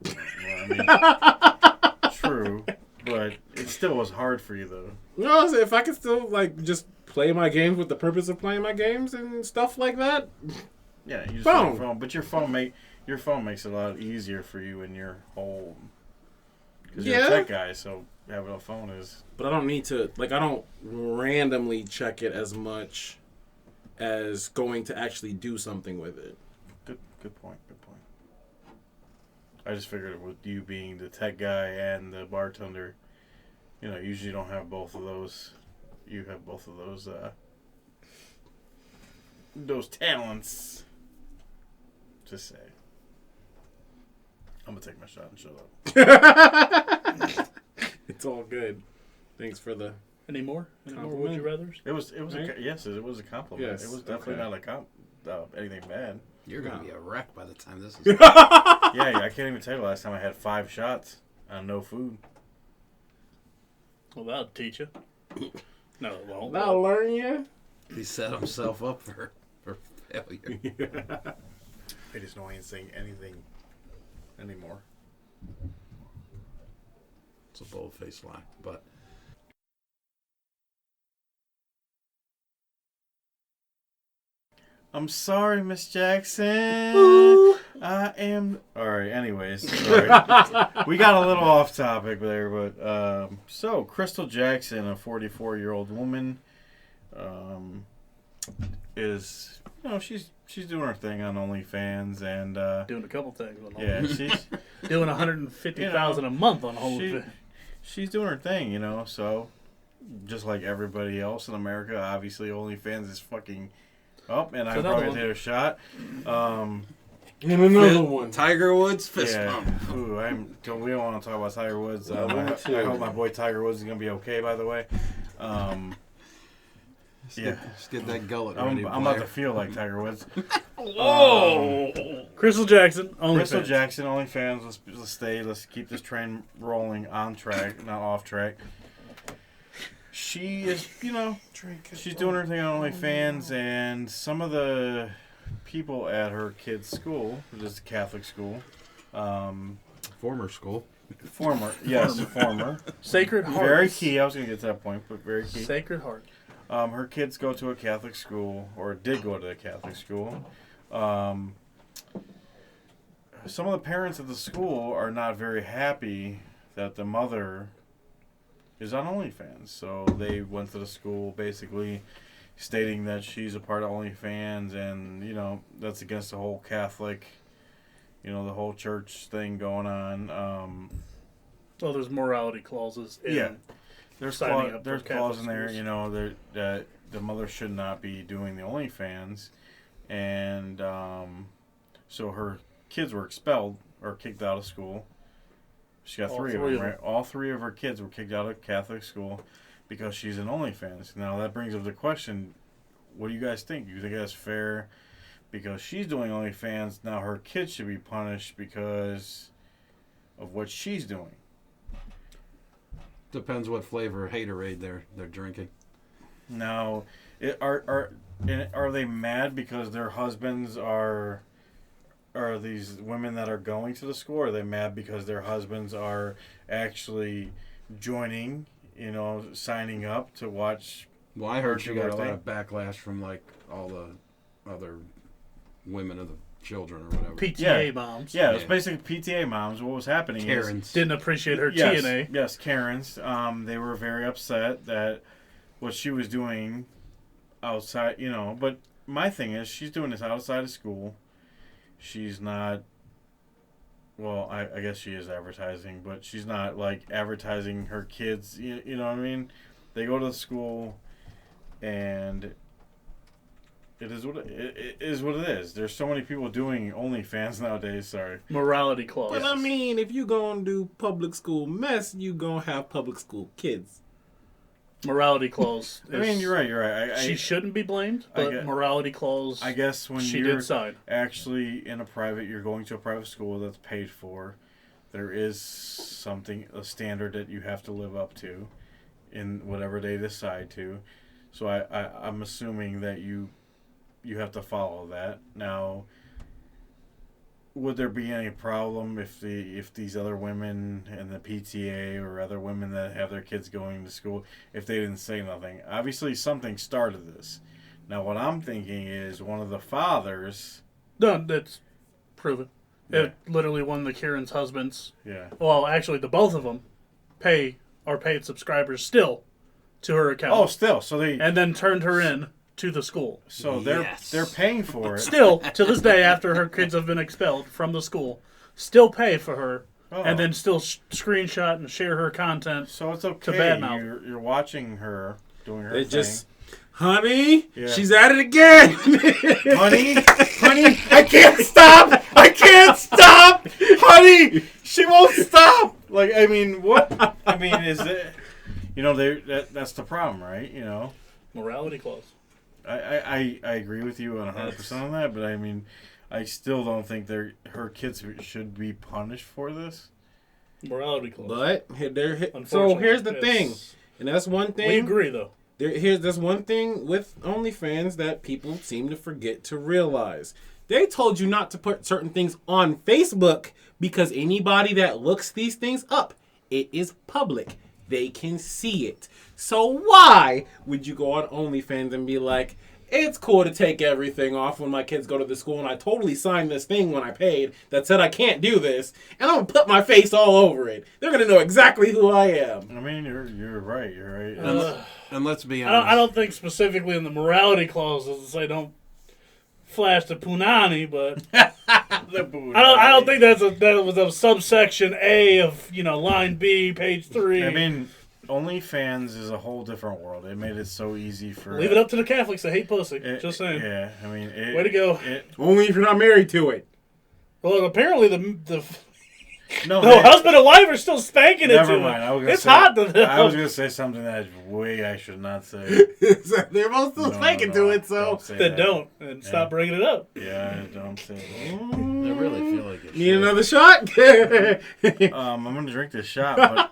Well, I mean, true, but it still was hard for you though. No, if I could still like just play my games with the purpose of playing my games and stuff like that. Yeah, you just Phone. have a phone, but your phone makes it a lot easier for you in your whole. Because you're Yeah. a tech guy, so having a phone is. But I don't need to I don't randomly check it as much as going to actually do something with it. Good point. I just figured with you being the tech guy and the bartender, usually you don't have both of those. You have both of those talents. Just say. I'm gonna take my shot and shut up. It's all good. Thanks for the Any more? Any more Compliment. would you rather's? It was Right? yes, it was a compliment. Yes, It was definitely okay. not anything bad. You're going to be a wreck by the time this is Yeah, I can't even tell you the last time I had 5 shots on no food. Well, that'll teach you. No, it won't. That'll learn you. He set himself up for failure. I just know I ain't saying anything anymore. It's a bold-faced lie, but I'm sorry, Miss Jackson. I am. All right. Anyways, sorry. We got a little off topic there, but so Crystal Jackson, a 44-year-old woman, is she's doing her thing on OnlyFans, and Doing a couple things. On yeah, she's doing 150,000 a month on OnlyFans. she's doing her thing, So just like everybody else in America, obviously OnlyFans is fucking up, and I another probably one. did a shot. And another one. Tiger Woods fist Yeah. bump. Ooh, we don't want to talk about Tiger Woods. I I want to. hope my boy Tiger Woods is gonna be okay. By the way, yeah, Just get that gullet I'm ready. about to Blair. feel like Tiger Woods. Crystal Jackson, OnlyFans. Crystal Jackson, OnlyFans. Let's stay. Let's keep this train rolling on track, not off track. She is, she's doing her thing on OnlyFans, and some of the people at her kid's school, which is a Catholic school, Former school. former, Sacred Heart. very key. I was gonna get to that point, but very key. Sacred Heart. Her kids go to a Catholic school, or did go to a Catholic school. Some of the parents at the school are not very happy that the mother is on OnlyFans. So they went to the school basically stating that she's a part of OnlyFans, and, that's against the whole Catholic, the whole church thing going on. Well, there's morality clauses. In There's signing up there's for clause Catholic in there, schools. that the mother should not be doing the OnlyFans, and so her kids were expelled or kicked out of school. She got All 3 of three them, of them. right? All 3 of her kids were kicked out of Catholic school because she's an OnlyFans. Now that brings up the question: what do you guys think? Do you think that's fair? Because she's doing OnlyFans, now her kids should be punished because of what she's doing. Depends what flavor haterade they're drinking. Now, are they mad because their husbands are these women that are going to the school? Or are they mad because their husbands are actually joining, signing up to watch? Well, I heard she got a lot Birthday. of backlash from all the other women of the children or whatever. PTA moms. Yeah, it's Yeah. basically PTA moms. What was happening is Karens. Didn't appreciate her yes, TNA. yes, Karens. They were very upset that what she was doing outside, But my thing is, she's doing this outside of school. She's not. Well, I guess she is advertising, but she's not like advertising her kids. You know what I mean? They go to the school, and It is what it is. What it is. There's so many people doing OnlyFans nowadays. Sorry. Morality clause. But I mean, if you gonna do public school mess, you gonna have public school kids. Morality clause. I mean, you're right. You're right. She shouldn't be blamed, but get- morality clause. I guess when she you're did sign. actually in a private, you're going to a private school that's paid for. There is a standard that you have to live up to, in whatever they decide to. So I'm assuming that you have to follow that. Now, would there be any problem if these other women in the PTA or other women that have their kids going to school, if they didn't say nothing? Obviously, something started this. Now, what I'm thinking is one of the fathers. No, that's proven. Yeah. It literally one of the Kieran's husbands. Yeah. Well, actually, the both of them are paid subscribers still to her account. Oh, still. So they. And then turned her in to the school. So Yes. they're paying for it. Still, to this day, after her kids have been expelled from the school, still pay for her, Oh. and then still screenshot and share her content. So it's okay. badmouth. You're watching her doing her They thing. just, honey, Yeah. she's at it again. honey, I can't stop. I can't stop. Honey, she won't stop. Like, I mean, what? I mean, is it? You know, that's the problem, right? You know, Morality clause. I agree with you 100% on that, but I mean, I still don't think her kids should be punished for this. Morality clause. But so Unfortunately, here's the it's- thing, and that's one thing. We agree, though. There's one thing with OnlyFans that people seem to forget to realize. They told you not to put certain things on Facebook because anybody that looks these things up, it is public. They can see it. So why would you go on OnlyFans and be like, it's cool to take everything off when my kids go to the school and I totally signed this thing when I paid that said I can't do this and I'm going to put my face all over it. They're going to know exactly who I am. I mean, you're right. You're right. And let's be honest. I don't think specifically in the morality clause does it say don't flash the punani, but I don't think that was a subsection A of line B, page 3. I mean, OnlyFans is a whole different world. They made it so easy for. Leave it up to the Catholics that hate pussy. Just saying. Yeah, I mean, Way to go. Only if you're not married to it. Well, apparently the No, husband and wife are still spanking it. never to mind. it. I was gonna It's say, hot to them. I was gonna say something that I should not say. They're both still No, spanking no, to it, so. don't say Then that. don't and stop bringing it up. Yeah, don't say that. I really feel like it. Need should. another shot? I'm gonna drink this shot, but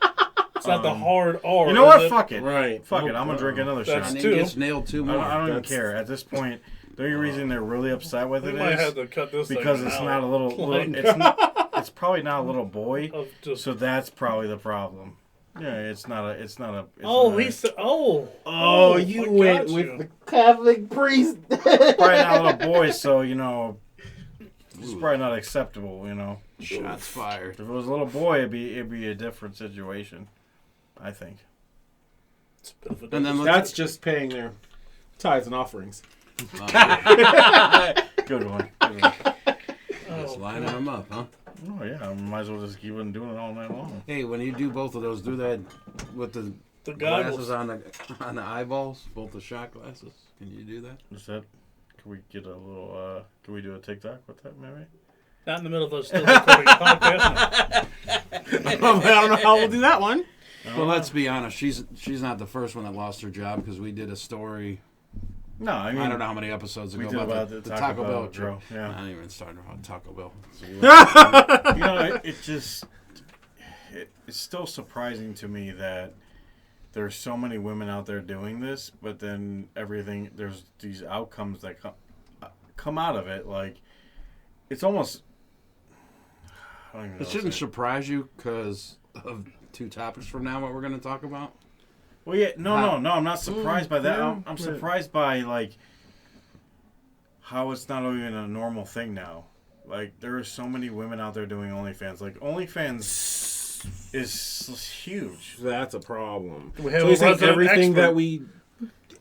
It's not the hard R. you know what? is it? Fuck it. Right. Fuck it. I'm gonna drink another That's shot. And two. he gets nailed two I more. don't even That's- care at this point. The only reason they're really upset with We it might have is to cut this because thing it's out. not a little. Like, It's probably not a little boy. of just, So that's probably the problem. Yeah, it's not a. It's oh, not a- he said, oh, Oh, I you got went you. with the Catholic priest. probably not a little boy. So it's probably not acceptable. Shots fired. If it was a little boy, it'd be a different situation. I think. It's a bit of a And then That's just paying their tithes and offerings. Good one. Good one. Just lining them up, huh? Oh yeah, I might as well just keep on doing it all night long. Hey, when you do both of those, do that with the the glasses goggles. on the eyeballs, both the shot glasses. Can you do that? Is that? Can we get a little? Can we do a TikTok with that maybe? Not in the middle of us still recording a podcast. I don't know how we'll do that one. Well, let's be honest. She's not the first one that lost her job because we did a story. No, I mean I don't know how many episodes we ago did about about the the Taco Bell drill. I Yeah. didn't even start about Taco Bell. It's still surprising to me that there's so many women out there doing this, but then there's these outcomes that come out of it. Like, it's almost. I don't even know It what to shouldn't say. surprise you because of 2 topics from now what we're going to talk about. Well, yeah, no, I'm not surprised by that. yeah, I'm but- surprised by like how it's not even a normal thing now. Like, there are so many women out there doing OnlyFans. Like, OnlyFans is huge. That's a problem. We have So a you think resident everything expert. that we...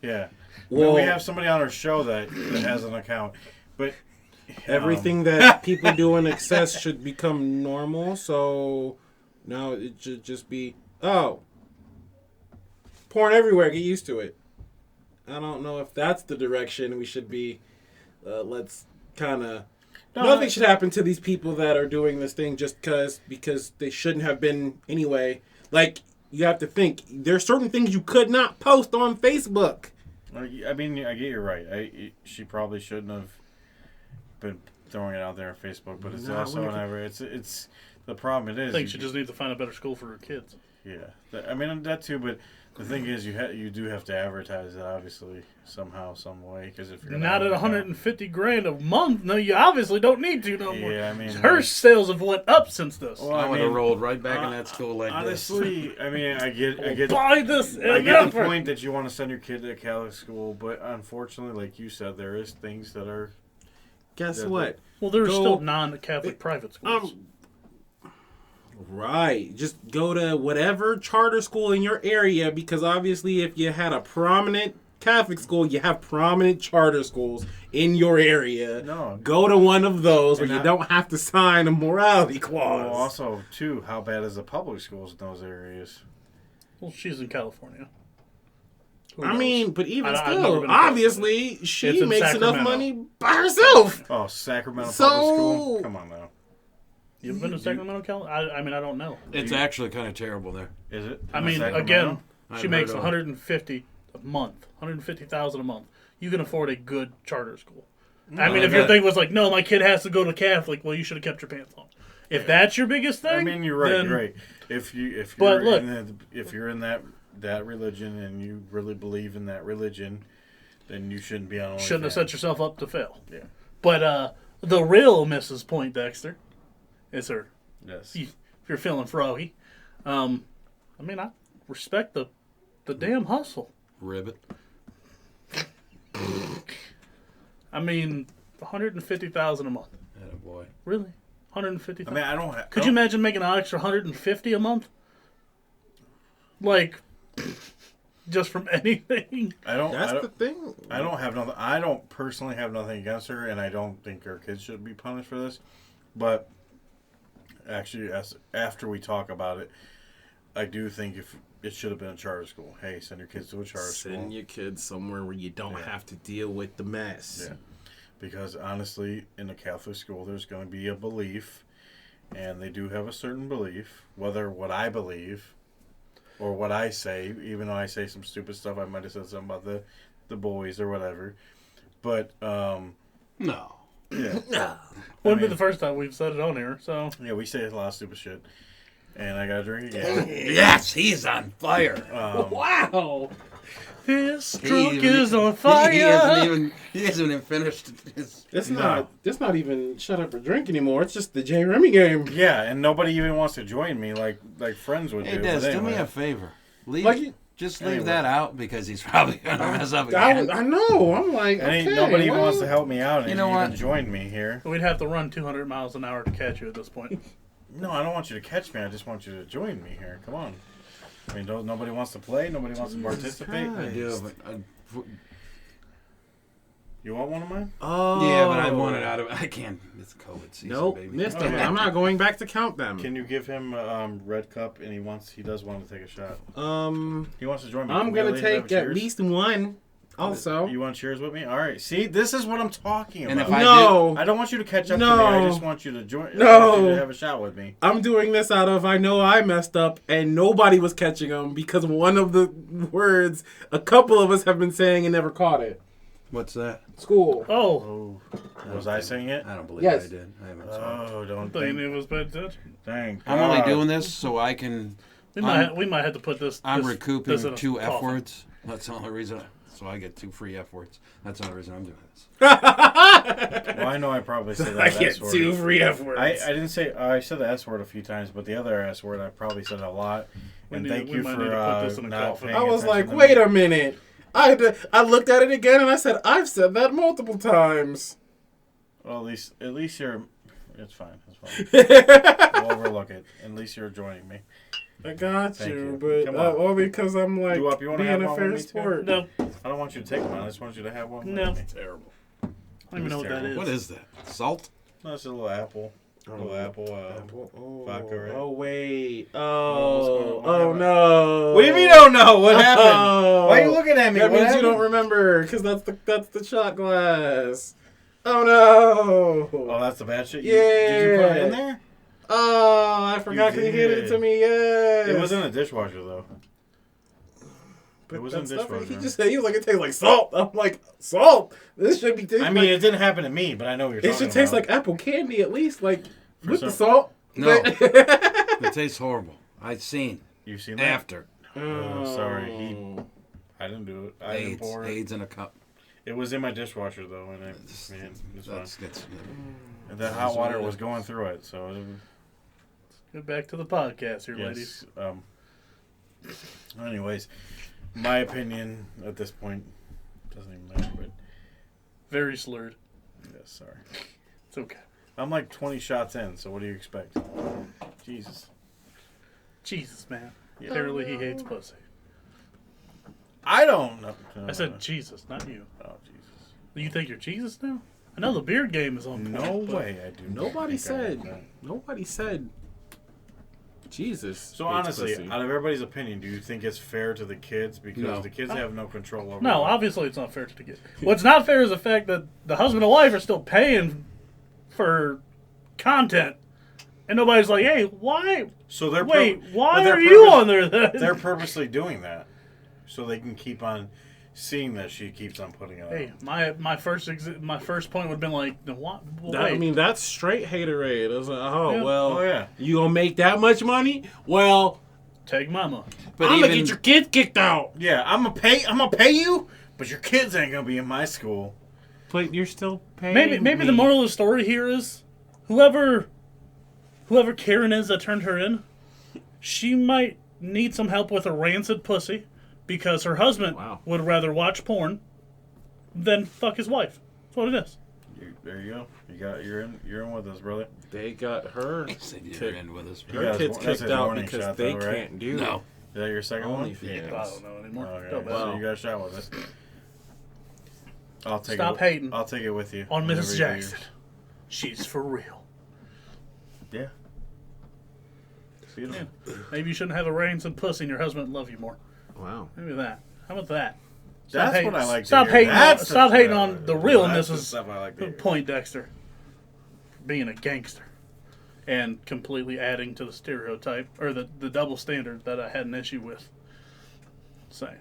Yeah. Well, we have somebody on our show that has an account, but everything that people do in excess should become normal, so now it should just be, porn everywhere, get used to it. I don't know if that's the direction we should be let's kind of. Nothing should happen to these people that are doing this thing just because they shouldn't have been anyway. Like, you have to think, there's certain things you could not post on Facebook. I mean, I get you right. She probably shouldn't have been throwing it out there on Facebook, but it's also whenever it's the problem. It is. I think she just needs to find a better school for her kids. Yeah, I mean that too, but the thing is, you do have to advertise it obviously somehow, some way, because if you're Not at $150,000 a month, no, you obviously don't need to no more. Yeah, I mean, her sales have went up since this. Well, I would have rolled right back in that school like honestly, I mean, I get Buy this. I get the point that you want to send your kid to a Catholic school, but unfortunately, like you said, there is things that are. Guess what? Well, there's still non-Catholic private schools. Right. Just go to whatever charter school in your area, because obviously if you had a prominent Catholic school, you have prominent charter schools in your area. No. Go to one of those where you don't have to sign a morality clause. Well, also, too, how bad is the public schools in those areas? Well, she's in California. Who I knows? mean, but even I've never still, been to obviously, It's she in makes enough Sacramento. money by herself. Oh, Sacramento So- public school? Come on now. You've been to Sacramento, California? I mean, I don't know. It's actually kind of terrible there. Is it? I mean, Sacramento? again, she I've makes heard of $150,000 a month, $150,000 a month. You can afford a good charter school. I Mm. mean, if your thing was like, no, my kid has to go to Catholic, well, you should have kept your pants on. If that's your biggest thing, I mean, you're right. then- You're right. If But look- you're in that religion and you really believe in that religion, then you shouldn't be on. Shouldn't have OnlyFans. set yourself up to fail. Yeah. But the real Mrs. Poindexter is her. Yes. If you're feeling froggy, I mean, I respect the damn hustle. Ribbit. I mean, $150,000 a month. Attaboy. Really? $150,000. I mean, I don't. Could you imagine making an extra $150 a month? Like, just from anything? I don't. That's I the don't, thing. I don't have nothing. I don't personally have nothing against her, and I don't think her kids should be punished for this. But actually, after we talk about it, I do think if it should have been a charter school. Hey, send your kids to a charter school. Send your kids somewhere where you don't have to deal with the mess. Yeah. Because honestly, in a Catholic school, there's going to be a belief, and they do have a certain belief. Whether what I believe or what I say, even though I say some stupid stuff, I might have said something about the boys or whatever. But No. yeah, Wouldn't be the first time we've said it on here, so. yeah, we say a lot of stupid shit, and I got to drink again. Yes, he's on fire. Wow. This He drunk even- is on fire. He hasn't even finished his. It's not even shut up or drink anymore. It's just the J. Remy game. Yeah, and nobody even wants to join me like friends would Hey, do. Des, but do me anyway. a favor. Just leave Anyway. that out because he's probably gonna mess up again. I know. I'm like, And okay, nobody even well, wants to help me out and You know even what? join me here. We'd have to run 200 miles an hour to catch you at this point. No, I don't want you to catch me. I just want you to join me here. Come on. I mean, nobody wants to play. Nobody wants to participate. Christ. I do, but You want one of mine? Oh. yeah, but I want it out of. I can't. It's COVID season, Nope, baby. missed Oh, it. yeah. I'm not going back to count them. Can you give him red cup? And he does want to take a shot. He wants to join me. I'm Can we gonna leave and have take at cheers? least one. Also, You want cheers with me? All right. See, this is what I'm talking about. And if I no, I don't want you to catch up to me. No. I just want you to join. No. I want you to have a shot with me. I'm doing this out of I know I messed up and nobody was catching them because one of the words a couple of us have been saying and never caught it. What's that? School. Oh, Oh, was I saying it? I don't believe Yes. I did. I haven't saw it. Oh, don't thinking think. it was bad attention. Thank I'm only God. doing this so I can. We might have to put this. I'm this recouping in a 2 F coffin. words. That's the only reason. So I get 2 free F words. That's the only reason I'm doing this. Well, I know I probably said that I get S word. 2 free F words. I didn't say I said the S word a few times, but the other S word I probably said a lot. And thank we you might for need to put this in a not coffin. paying I was like, attention to wait me. a minute. I looked at it again and I said, I've said that multiple times. Well, at least you're. It's fine. It's fine. We'll overlook it. At least you're joining me. I got Thank you, you. but Come on. only because I'm like You wanna being have a one fair with me, too? sport. No, I don't want you to take one. I just want you to have one. No. With me. Terrible. I don't even know what that is. What is that? Salt? No, it's a little apple. Little apple. Oh, vodka, right? oh wait. what's Oh, going on? oh no. What do you mean you don't know? What happened? Oh. Why are you looking at me? That What means you happened? don't remember, because that's the shot glass. Oh no! Oh, that's the bad shit? Yeah. Did you put it in there? Oh, I forgot you hit it to me. Yes. It was in a dishwasher, though. But it was in that stuff, dishwasher. he just said, he was like, it tastes like salt. I'm like, salt? This should be tasting I mean, like... it didn't happen to me, but I know what you're It talking should taste about. like apple candy at least, like, with the some- salt. No. But- It tastes horrible. I've seen You've seen that? after. Oh, sorry. I didn't do it. I didn't AIDS. pour it. AIDS in a cup. It was in my dishwasher, though, and it, man, it's fine. That's And that hot water was going through it, so... Get back to the podcast here, ladies. Yes. Anyways, my opinion at this point doesn't even matter, but... Very slurred. Yes, sorry. It's okay. I'm like 20 shots in, so what do you expect? Jesus. Jesus, man. Yeah. Apparently he hates pussy. I don't know. I said Jesus, not you. Oh, Jesus. You think you're Jesus now? I know the beard game is on point. No but way I do not Nobody think I said... have that. Nobody said... Jesus. So hates honestly, pussy. out of everybody's opinion, do you think it's fair to the kids? Because No. the kids have no control over No, it. obviously it's not fair to the kid. What's not fair is the fact that the husband and wife are still paying for content. And nobody's like, hey, why? So they're Wait, why but they're are you purpose- on there then? They're purposely doing that so they can keep on seeing that she keeps on putting it Hey, out. my first point would have been like, no, what? Well, That, I wait. mean, that's straight haterade. It was like, oh, Yeah. well, Oh yeah. you gonna make that much money? Well, Take mama. But I'm gonna even get your kids kicked out. Yeah, I'm gonna pay you, but your kids ain't gonna be in my school. But you're still paying Maybe me. the moral of the story here is whoever Karen is that turned her in, she might need some help with a rancid pussy because her husband Wow. would rather watch porn than fuck his wife. That's what it is. There you go. You're in with us, brother. They got her, said you're kicked- in with us. You her guys- kids that's kicked his out warning because shot, they though, right? can't do No. Is that your second one? OnlyFans. I don't know anymore. Okay, Don't so matter. you got a shot with us. I'll take Stop it. hating I'll take it with you on whenever Mrs. you do Jackson. She's for real. yours. Yeah. Beautiful. Maybe you shouldn't have a rancid pussy and your husband would love you more. Wow. Maybe that. How about that? That's hating- what I like to Stop hear. hating. That's Stop the- hating on the realness That's the is stuff I like to hear. Point Dexter being a gangster and completely adding to the stereotype or the double standard that I had an issue with. Saying.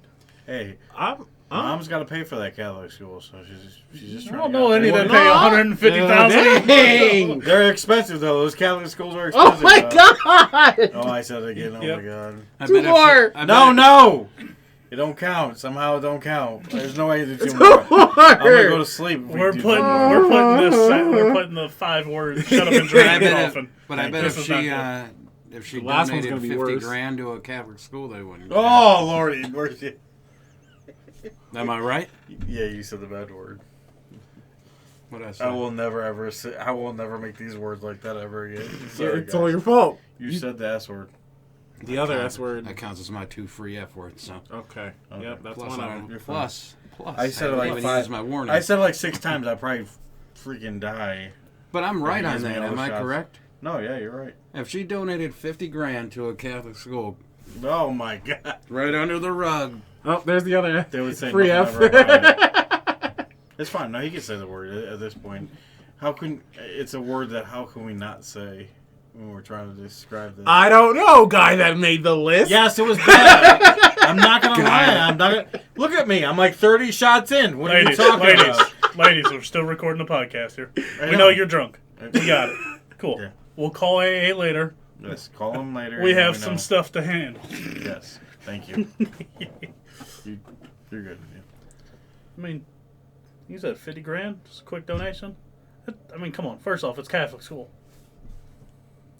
Hey, I'm mom's got to pay for that Catholic school, so she's just I trying don't to know get any out that there. pay $150,000. Dang. They're expensive though. Those Catholic schools are Oh expensive. my though. god! Oh, I said it again. Oh Yep. my god. I Two bet if she- more. I bet No, if- no. It don't count. Somehow it don't count. There's no way to do more. I'm gonna go to sleep. if we We're do putting that. we're putting the 5 words shut up and But I drink bet often. But I bet This if is not she The last one's donated gonna be 50 worse. grand to a Catholic school, they wouldn't. Oh lordy, where's it? Am I right? Yeah, you said the bad word. What I said? I will never ever say. I will never make these words like that ever again. Sorry, It's all guys. your fault. You said the S word. The other S word. That counts as my 2 free F words. So Okay. Okay. Yep, that's plus, one of I, them. You're fine. plus. I said it haven't like even 5. used my warning. I said it like 6 times. I probably freaking die. but I'm right He on gives me that. all Am the I shots. correct? No, yeah, you're right. If she donated 50 grand to a Catholic school, Oh my god. right under the rug, Oh, there's the other They would say free nothing F. ever about it. It's fine. No, he can say the word at this point. How can it's a word that how can we not say when we're trying to describe this? I don't know, guy that made the list. Yes, it was bad. I'm not gonna lie. I'm not gonna look at me. I'm like 30 shots in. What are you talking about? Ladies, we're still recording the podcast here. I We know you're drunk. We got it. Cool. Yeah. We'll call AA later. Yes, call him later. We and have let me some know. stuff to handle. Yes, thank you. You're good. Yeah. I mean, you said 50 grand, just a quick donation. I mean, come on. First off, it's Catholic school.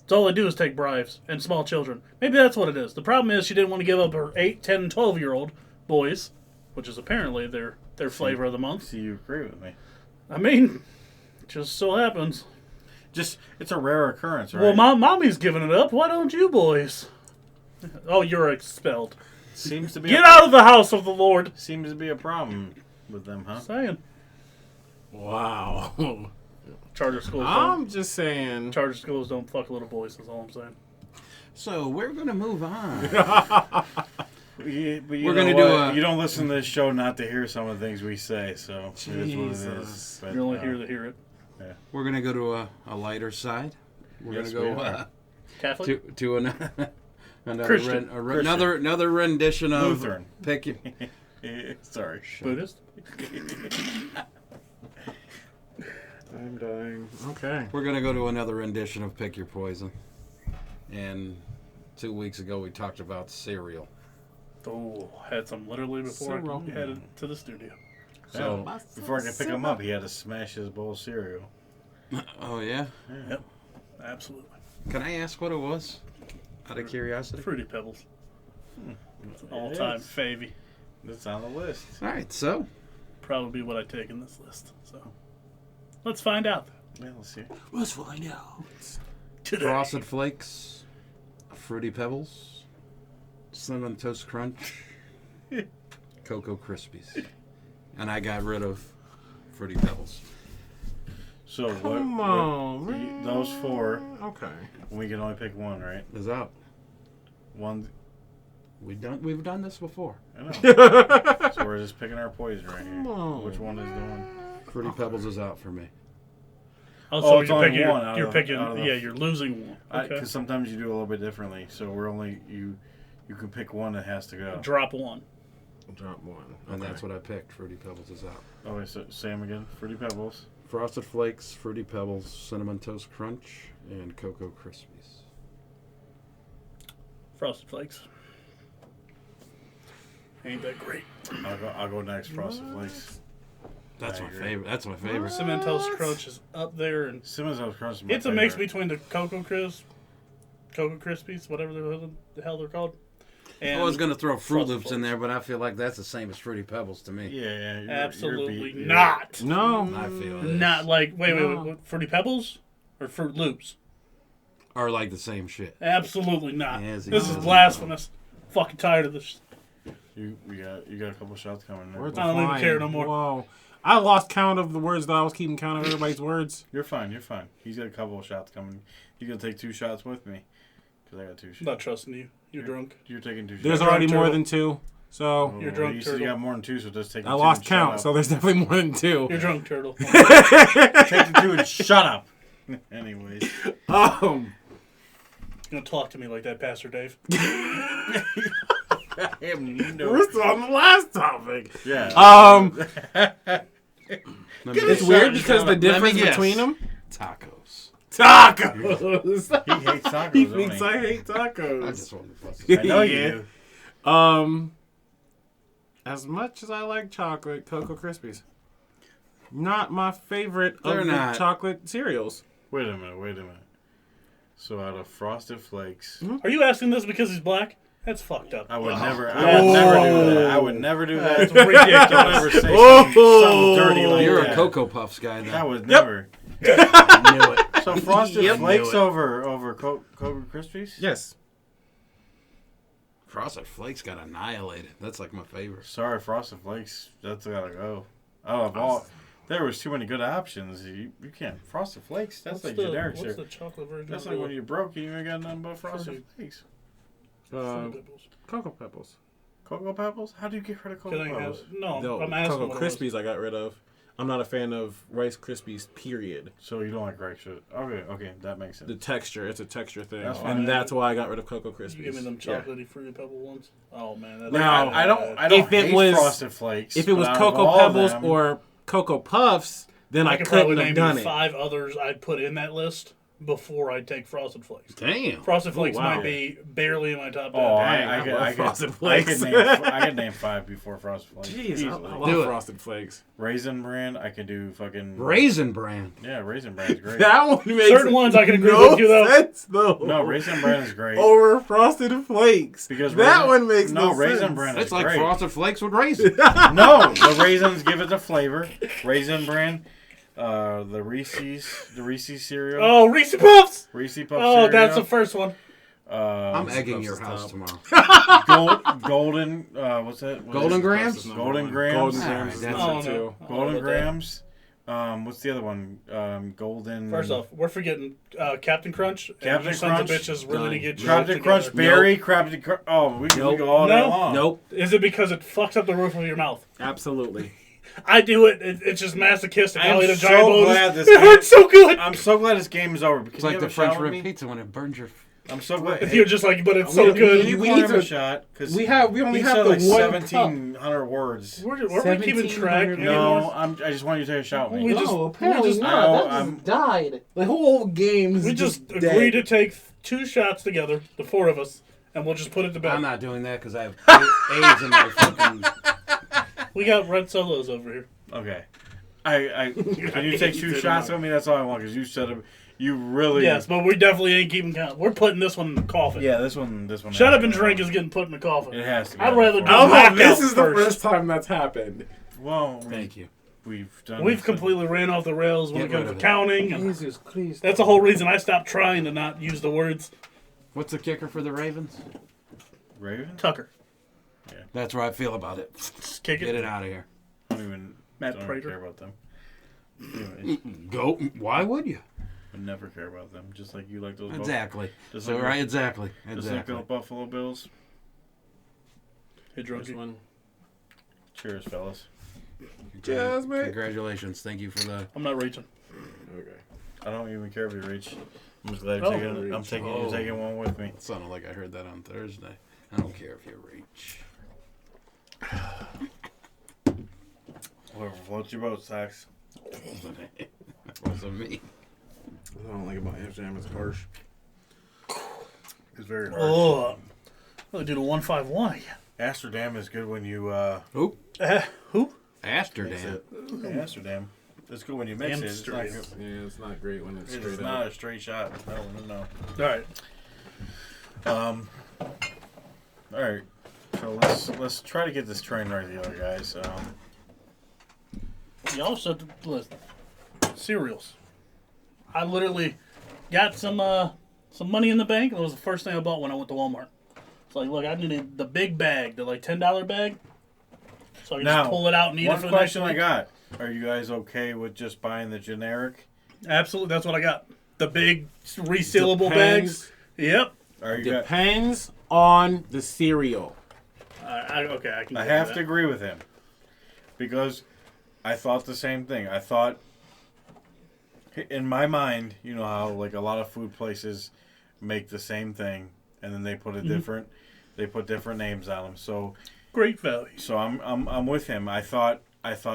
So all they do is take bribes and small children. Maybe that's what it is. The problem is she didn't want to give up her 8, 10, 12-year-old boys, which is apparently their flavor of the month. See, you agree with me. I mean, just so happens. Just it's a rare occurrence, right? Well, mommy's giving it up. Why don't you boys? Oh, you're expelled. seems to be Get out of the house of the Lord. Seems to be a problem with them, huh? Saying. Wow. Charter schools I'm just saying. Charter schools don't fuck little boys, that's all I'm saying. so we're gonna move on. We're gonna do You don't listen to this show not to hear some of the things we say, so it is what it is. Jesus. But, You're only here to hear it. We're gonna go to a lighter side. We're Yes, gonna we go are. Catholic? to another Christian. another rendition of Lutheran. Pick Your Sorry. Buddhist? I'm dying. Okay. We're gonna go to another rendition of Pick Your Poison. And 2 weeks ago we talked about cereal. Oh, had some literally before Cereal. I headed to the studio. So Before I could pick him up, he had to smash his bowl of cereal. oh yeah? Yep, absolutely. Can I ask what it was? Out of curiosity. Fruity Pebbles. It's an It all-time is. favy. It's on the list. Alright, so Probably what I take in this list. So, let's find out. Yeah, let's see. Let's find out. Today. Frosted Flakes, Fruity Pebbles, Cinnamon Toast Crunch, Cocoa Krispies. And I got rid of Fruity Pebbles. So Come what, on, man. those four, Okay. we can only pick one, right? Is out. One. We've done this before. I know. So we're just picking our poison right here. Come on. Which one is the one? Fruity Pebbles is out for me. Oh, Oh, so it's you're only picking, one out you're of- picking, out of the- yeah, you're losing one. Okay. Because sometimes you do a little bit differently. So we're only you can pick one that has to go. Drop one. Drop one. And Okay. that's what I picked. Fruity Pebbles is out. Oh, wait, so say 'em again. Fruity Pebbles. Frosted Flakes, Fruity Pebbles, Cinnamon Toast Crunch, and Cocoa Krispies. Frosted Flakes. Ain't that great? I'll go next. Frosted Flakes. That's I my agree. favorite. That's my favorite. Cinnamon Toast Crunch is up there, and Simmons Toast Crunch is my it's a mix favorite. between the Cocoa Krispies, whatever the hell they're called. And I was gonna throw Fruit Frosted Loops in Flakes. there, but I feel like that's the same as Fruity Pebbles to me. Yeah. You're Absolutely beat- not. No. I feel it. Not like wait, No. wait, Fruity Pebbles or Fruit Loops? Are like the same shit. Absolutely not. Yes, he This is does. blasphemous. Fucking tired of this. You got a couple shots coming. Words I are don't even flying. care no more. Whoa. I lost count of the words that I was keeping count of everybody's words. You're fine. He's got a couple of shots coming. You gonna take 2 shots with me? Because I got 2 I'm shots. not trusting you. You're drunk. You're taking 2 shots. There's drunk already more turtle. than 2. So You're drunk, You said you turtle. got more than 2, so just take. I lost count. So there's definitely more than 2. You're drunk, turtle. take the 2 and shut up. Anyways, Um. You gonna talk to me like that, Pastor Dave? We're still on the last topic. Yeah. It's weird because the Let me difference guess. between them. Tacos. Tacos. He hates tacos. He don't thinks I hate I tacos. just wanted to bust it. I know Yeah. you do. As much as I like chocolate, Cocoa Krispies. Not my favorite of They're the not. chocolate cereals. Wait a minute. So out of Frosted Flakes, Are you asking this because he's black? That's fucked up. I would never do that. I would never do that. That's ridiculous. Don't ever say something dirty like You're that. a Cocoa Puffs guy then. I would never. I knew it. So Frosted Yep. Flakes Knew it. over Cocoa Krispies? Yes. Frosted Flakes got annihilated. That's like my favorite. Sorry, Frosted Flakes. That's gotta go. Out of all, there was too many good options. You can't. Frosted Flakes. That's like generic What's shit. the chocolate version? That's of like the- when you're broke, you ain't got nothing but Frosted Fruity. Flakes. Uh, Fruity Pebbles. Cocoa Pebbles. Cocoa Pebbles? How do you get rid of Cocoa Can I have- Pebbles? No, No, I'm asking Cocoa what it was. Krispies I got rid of. I'm not a fan of Rice Krispies, period. So you don't like rice shit? Okay, that makes sense. The texture, it's a texture thing. That's fine. And that's why I got rid of Cocoa You give me Krispies. them chocolatey Fruity Pebble ones. Oh man, that's Now, I don't If it hate was- Frosted Flakes. If it was but out of Cocoa all Pebbles them- or Cocoa Puffs, then I I could probably couldn't have name done you it. 5 others I'd put in that list before I'd take Frosted Flakes. Damn. Frosted Flakes wow. might be barely in my top 10. Oh, Dang, I I love Frosted I Flakes. could name 5 before Frosted Flakes. Jeez, I Easily. love Do it. Frosted Flakes. Raisin Bran, I could do fucking Raisin Bran. Yeah, Raisin Bran's great. That one makes Certain ones I can agree no with you, though. sense, though. No, Raisin Bran is great. Over Frosted Flakes. Because that Raisin- one makes no, no Raisin sense. Bran It's is like great. Frosted Flakes with raisins. No, the raisins give it the flavor. Raisin Bran, the Reese's cereal. Oh, Reese Puffs! Reese Puff Oh, cereal. that's the first one. I'm egging Puffs your is house top. tomorrow. golden. What's that? What Golden is it? Grams? Golden Grams. Golden Alright, Grams is that's number it. 2. Golden with that. Grams What's the other one? Golden. First off, we're forgetting Captain Crunch. And Captain you sons of Crunch? bitches really Done. need to get Captain your Crunch shit Berry, Captain Crunch. Oh, we can Nope. go all day No. long. Nope. together. Is it because it fucks up the roof of your mouth? Absolutely. I do it. It's just masochistic. I'm I'll eat a so giant bowl of glad this. this It hurts so good. I'm so glad this game is over. It's like the French rib pizza when it burns your. I'm so glad. You're just like, but it's We- so we- good. You we pour need him a to- shot because We only he have said the like one cup. 1,700 words. Weren't we keeping track 1700 anymore? No, I just want you to take a shot with me. We just- No, apparently we just- not. No, That just I'm- died. The whole game's We just dead. agreed to take 2 shots together, the 4 of us, and we'll just put it to bed. I'm not doing that because I have AIDS in my fucking. We got red solos over here. Okay. Can you take 2 shots with me? That's all I want because you said you really. Yes, but we definitely ain't keeping count. We're putting this one in the coffin. Yeah, this one. Shut has up and to drink go. is getting put in the coffin. It has to. Go I'd rather before- go Oh, blackout this is the first. first time that's happened. Well, Thank you. we've done. We've this- completely ran off the rails when Get it comes rid to of it. counting. And Jesus Christ. that's the whole reason I stopped trying to not use the words What's the kicker for the Ravens? Raven. Tucker. That's where I feel about it. Just kick Get it. it out of here. I don't even. Matt don't even Prater. care about them. Anyways, Go. Why would you? I never care about them. Just like you like those. Exactly. Just So like- right. Exactly. Just like Exactly. the Buffalo Bills. Hey, This drunkie. one. Cheers, fellas. Cheers, mate. Congratulations. Thank you for the. I'm not reaching. Okay. I don't even care if you reach. I'm just glad you're Oh, taking. I'm reach. taking. Oh. You're taking one with me. It sounded like I heard that on Thursday. I don't care if you reach. Whoever floats your boat, Sax. Wasn't me. I don't like about Amsterdam. It's harsh. It's very hard. Oh, I'll do the 151 again. Amsterdam is good when you Who? Who? mix Amsterdam. it. Amsterdam. It's good when you mix it. It's not, Amsterdam. Yeah, it's not great when it's it's straight not up. a straight shot. No. All right. All right. So let's try to get this train right together, guys. Y'all said the list. Cereals. I literally got some money in the bank, and it was the first thing I bought when I went to Walmart. It's like, look, I needed the big bag, the like $10 bag, so I can Now, just pull it out and eat it one for the next question I week. got: are you guys okay with just buying the generic? Absolutely, that's what I got. The big resealable bags. Yep. Are you? Guys, Depends on the cereal. Okay, I can. I get have that. to agree with him because I thought the same thing. I thought, in my mind, you know how like a lot of food places make the same thing and then they put a different, they put different names on them. Great value. So I'm with him. I thought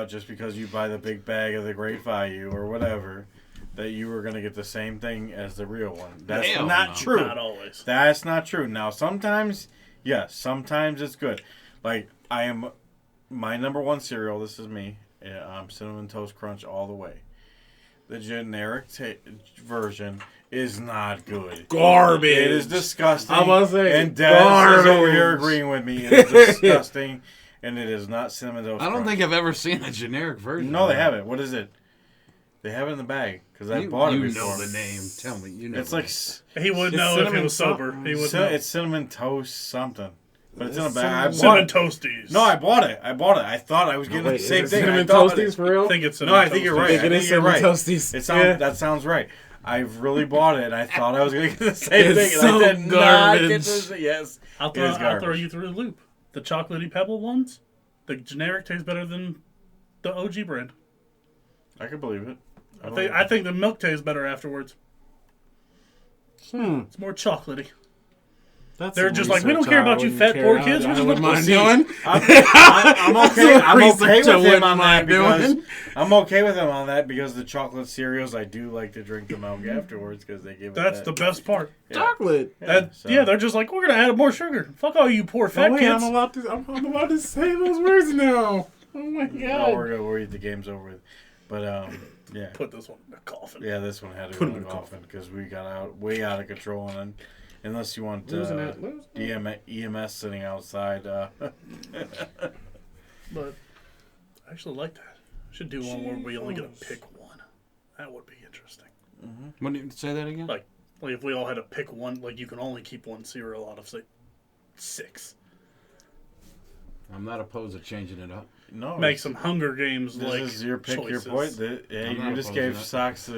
just because you buy the big bag of the Great Value or whatever, that you were gonna get the same thing as the real one. That's Hell not no. true. Not always. That's not true. Now, sometimes, yes, sometimes it's good. Like, my number one cereal, this is me, Cinnamon Toast Crunch all the way. The generic version is not good. Garbage. It is disgusting. I was saying, and Dennis is over here garbage. agreeing with me. It is disgusting, and it is not Cinnamon Toast I don't Crunch. think I've ever seen a generic version. No, of they it. haven't. What is it? They have it in the bag, because I You, bought it you before. know the name. Tell me. You know. It's the like... name. He would It's know if he cinnamon was sober. something. He would know. It's cinnamon toast something, but it's in a bag. I bought Cinnamon it. toasties. No, I bought it. I thought I was getting Wait, the same is it thing. cinnamon I thought toasties for real? I think it's No, cinnamon I think you're toasties. right. I think it I is think you're cinnamon right. toasties. It sounds that sounds right. I've really bought it, and I thought I was going to get the same It's thing, and so I did not garbage. get this. Yes, I'll it is throw garbage. you through the loop. The chocolatey pebble ones, the generic tastes better than the OG brand. I can believe it. I think the milk tastes better afterwards. It's more chocolatey. That's They're some just like, we don't research care I about you wouldn't fat care. poor kids. I We're just wouldn't looking mind for doing. I'm okay. I'm okay research with I him on that wouldn't mind because doing. I'm okay with him on that because the chocolate cereals I do like to drink the milk afterwards because they give it. That's that, the best part. yeah. Chocolate. Yeah, they're just like, we're gonna add more sugar. Fuck all you poor fat Oh, wait, kids. I'm allowed to say those words now. Oh my No, god. we're good. We're the game's over with. But yeah. Put this one in the coffin. Yeah, this one had to Put go it in in the the coffin because we got way out of control. And unless you want Losing it. EMS sitting outside, But I actually like that. Should do one where we only get to pick one. That would be interesting. What did you say that again? Like if we all had to pick one, like you can only keep one cereal out of say 6. I'm not opposed to changing it up. No, make some Hunger Games This like is your pick, choices. your point. Yeah, I'm not you just opposed gave to that. Socks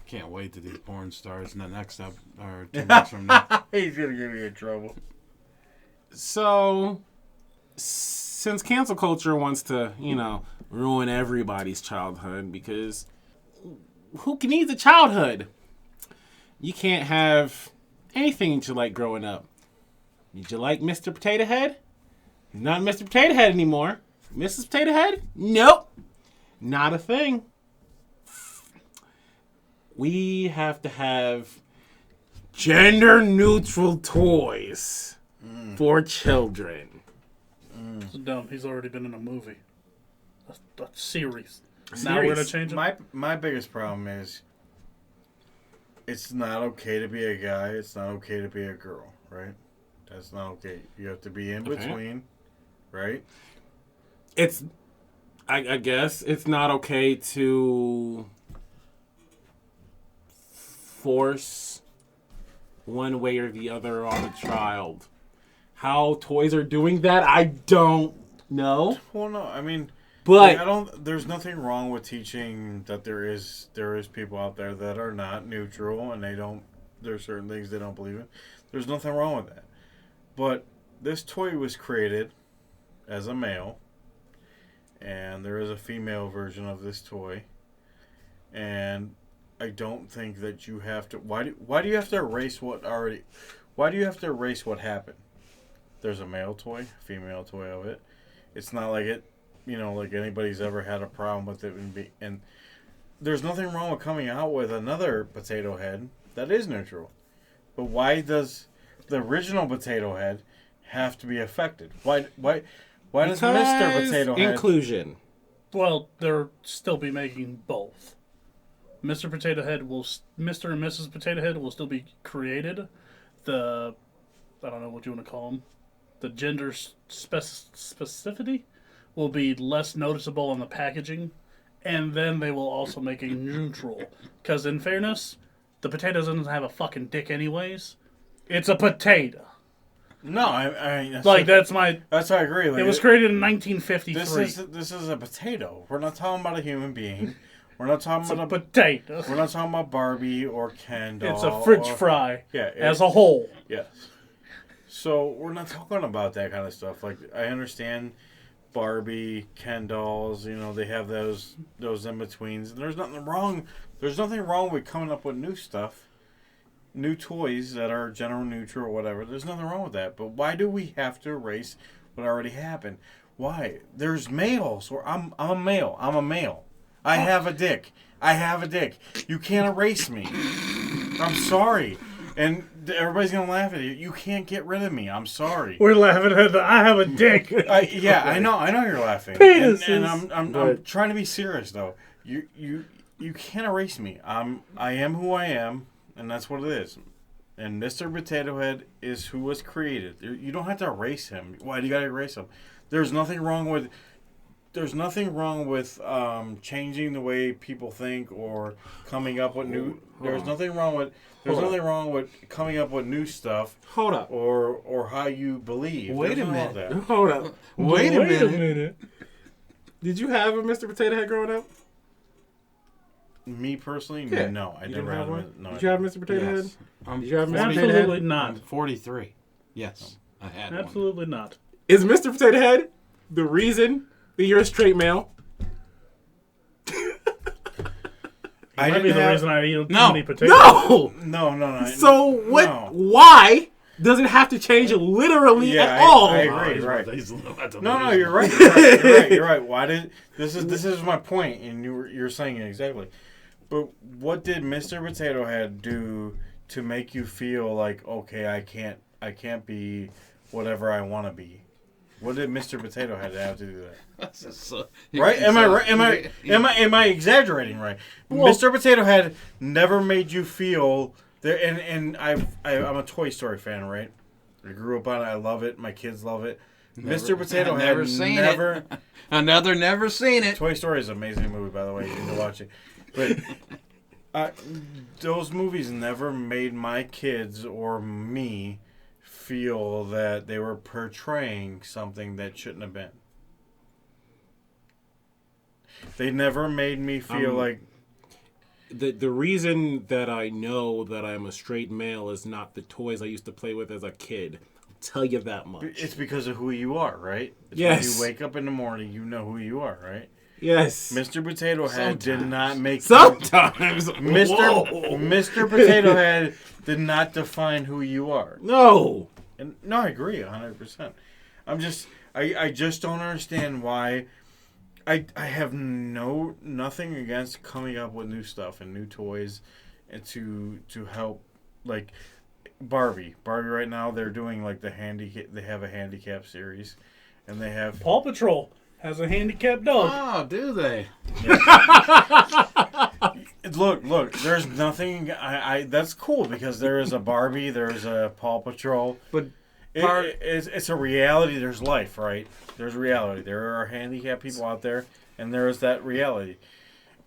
Can't wait to these porn stars in the next up or 2 weeks from now. He's gonna get me in trouble. So, since cancel culture wants to, ruin everybody's childhood because who needs a childhood? You can't have anything that you like growing up. Did you like Mr. Potato Head? Not Mr. Potato Head anymore. Mrs. Potato Head? Nope. Not a thing. We have to have gender neutral toys for children. It's dumb. He's already been in a movie. A series. Now we're gonna change it. My biggest problem is it's not okay to be a guy. It's not okay to be a girl, right? That's not okay. You have to be in Okay. between, right? It's, I guess, it's not okay to force one way or the other on a child. How toys are doing that, I don't know. Well, no, I mean, But I don't. There's nothing wrong with teaching that there is people out there that are not neutral and they don't. There's certain things they don't believe in. There's nothing wrong with that. But this toy was created as a male, and there is a female version of this toy, and I don't think that you have to. Why do you have to erase what already? Why do you have to erase what happened? There's a male toy, female toy of it. It's not like it, like anybody's ever had a problem with it, and there's nothing wrong with coming out with another Potato Head that is neutral. But why does the original Potato Head have to be affected? Why does Mr. Potato Head inclusion. Well, they'll still be making both. Mr. and Mrs. Potato Head will still be created. I don't know what you want to call them. The gender specificity will be less noticeable on the packaging, and then they will also make a neutral. Because in fairness, the potato doesn't have a fucking dick anyways. It's a potato. No, I That's my. that's I agree. Like, It was created in 1953. This is a potato. We're not talking about a human being. We're not talking It's a about potato. We're not talking about Barbie or Ken doll. It's a French or- fry. Yeah, As a whole. Yes. So we're not talking about that kind of stuff. Like, I understand Barbie, Ken dolls. They have those in betweens, and there's nothing wrong. There's nothing wrong with coming up with new stuff, new toys that are gender neutral or whatever. There's nothing wrong with that. But why do we have to erase what already happened? Why? There's males. Or I'm a male. I'm a male. I have a dick. I have a dick. You can't erase me. I'm sorry. And everybody's going to laugh at you. You can't get rid of me. I'm sorry. We're laughing at I have a dick. Yeah, I know you're laughing. Penises. And I'm trying to be serious, though. You can't erase me. I am who I am, and that's what it is. And Mr. Potato Head is who was created. You don't have to erase him. Why do you got to erase him? There's nothing wrong with changing the way people think or coming up with new. There's nothing wrong with coming up with new stuff. Hold up. Or how you believe. Wait There's a nothing wrong minute. with that. Hold up. Wait a minute. Did you have a Mr. Potato Head growing up? Me personally, Yeah. no, I You never didn't had have one. one? No, Did you have Mr. Potato Head? Yes. I'm Did you have Mr. Potato Absolutely Head? not. I'm 43. Yes, I had one. Absolutely not. Is Mr. Potato Head the reason that you're a straight male? I Might be didn't the have- reason I eat too No. many potatoes. No! No. So what? No. Why does it have to change literally Yeah, at all? I agree. he's Right. he's about to No, lose you're it. right. You're right. Why did this is my point, and you're saying it exactly. But what did Mr. Potato Head do to make you feel like, okay, I can't be whatever I want to be? What did Mr. Potato Head have to do that? So- Right? Am I right? Am I exaggerating? Right? Mr. Potato Head never made you feel there. And I'm a Toy Story fan, right? I grew up on it. I love it. My kids love it. Mr. Potato Head never seen it. Another never seen it. Toy Story is an amazing movie, by the way. You need to watch it. But those movies never made my kids or me feel that they were portraying something that shouldn't have been. They never made me feel like The reason that I know that I'm a straight male is not the toys I used to play with as a kid. I'll tell you that much. it's because of who you are, right? It's Yes. When you wake up in the morning, you know who you are, right? Yes. Mr. Potato Head did not make Sometimes. Mr. Potato Head did not define who you are. No. And no, I agree 100%. I just don't understand why. I have nothing against coming up with new stuff and new toys, and to help, like Barbie right now they're doing like they have a handicap series, and they have Paw Patrol has a handicapped dog. Oh, do they? look. There's nothing. I that's cool because there is a Barbie, there's a Paw Patrol, But it's a reality. There's life, right? There's reality. There are handicapped people out there, and there is that reality,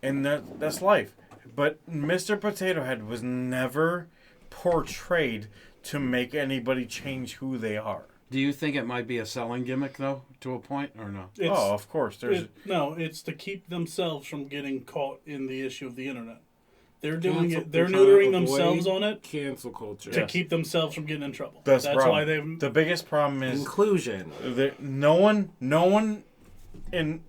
and that's life. But Mr. Potato Head was never portrayed to make anybody change who they are. do you think it might be a selling gimmick though, to a point, or no? Of course. It's to keep themselves from getting caught in the issue of the internet. They're doing Cancel- it. They're trying to neutering avoid themselves on it Cancel culture. to keep themselves from getting in trouble. That's why they've. the biggest problem is Inclusion. that no one in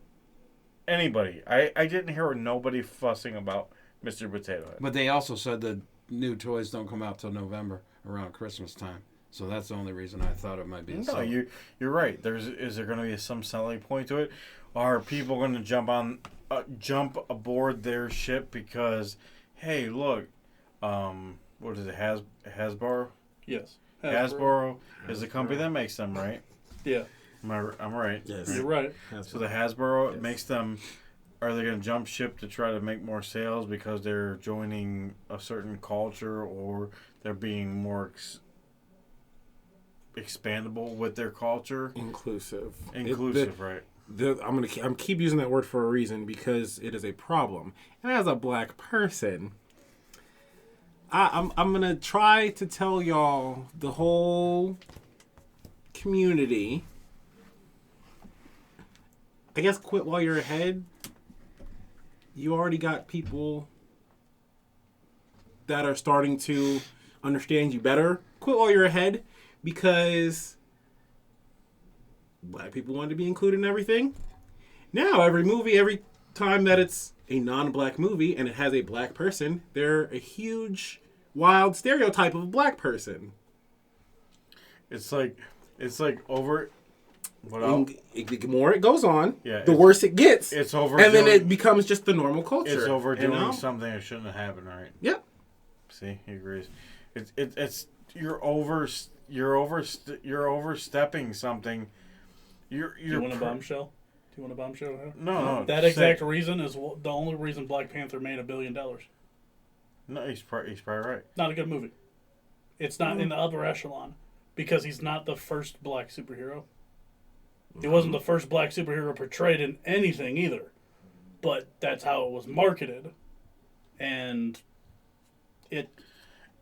anybody. I didn't hear nobody fussing about Mr. Potato Head. But they also said that new toys don't come out till November, around Christmas time. So that's the only reason I thought it might be a No, selling. you're right. Is there going to be some selling point to it? Are people going to jump aboard their ship because, hey, look, what is it? Hasbro. Yes. Hasbro is the company that makes them, right? Yeah. I'm right. Yes. You're right. So the Hasbro makes them. Are they going to jump ship to try to make more sales because they're joining a certain culture, or they're being more expandable with their culture? Inclusive. Inclusive, right? I'm keep using that word for a reason because it is a problem. And as a black person, I'm gonna try to tell y'all the whole community. I guess quit while you're ahead. You already got people that are starting to understand you better. Quit while you're ahead because black people want to be included in everything. Now, every time that it's a non-black movie and it has a black person, they're a huge, wild stereotype of a black person. It's like over. And the more it goes on, Yeah, the worse it gets. It's over. And then it becomes just the normal culture. It's overdoing you know? something that shouldn't have happened, right? Yep. See, he agrees. It's you're overstepping something. Do you want a bombshell? Do you want a bombshell? No. That exact reason is the only reason Black Panther made $1 billion. No, he's probably right. Not a good movie. It's not in the upper echelon because he's not the first black superhero. He wasn't the first black superhero portrayed in anything either, but that's how it was marketed, and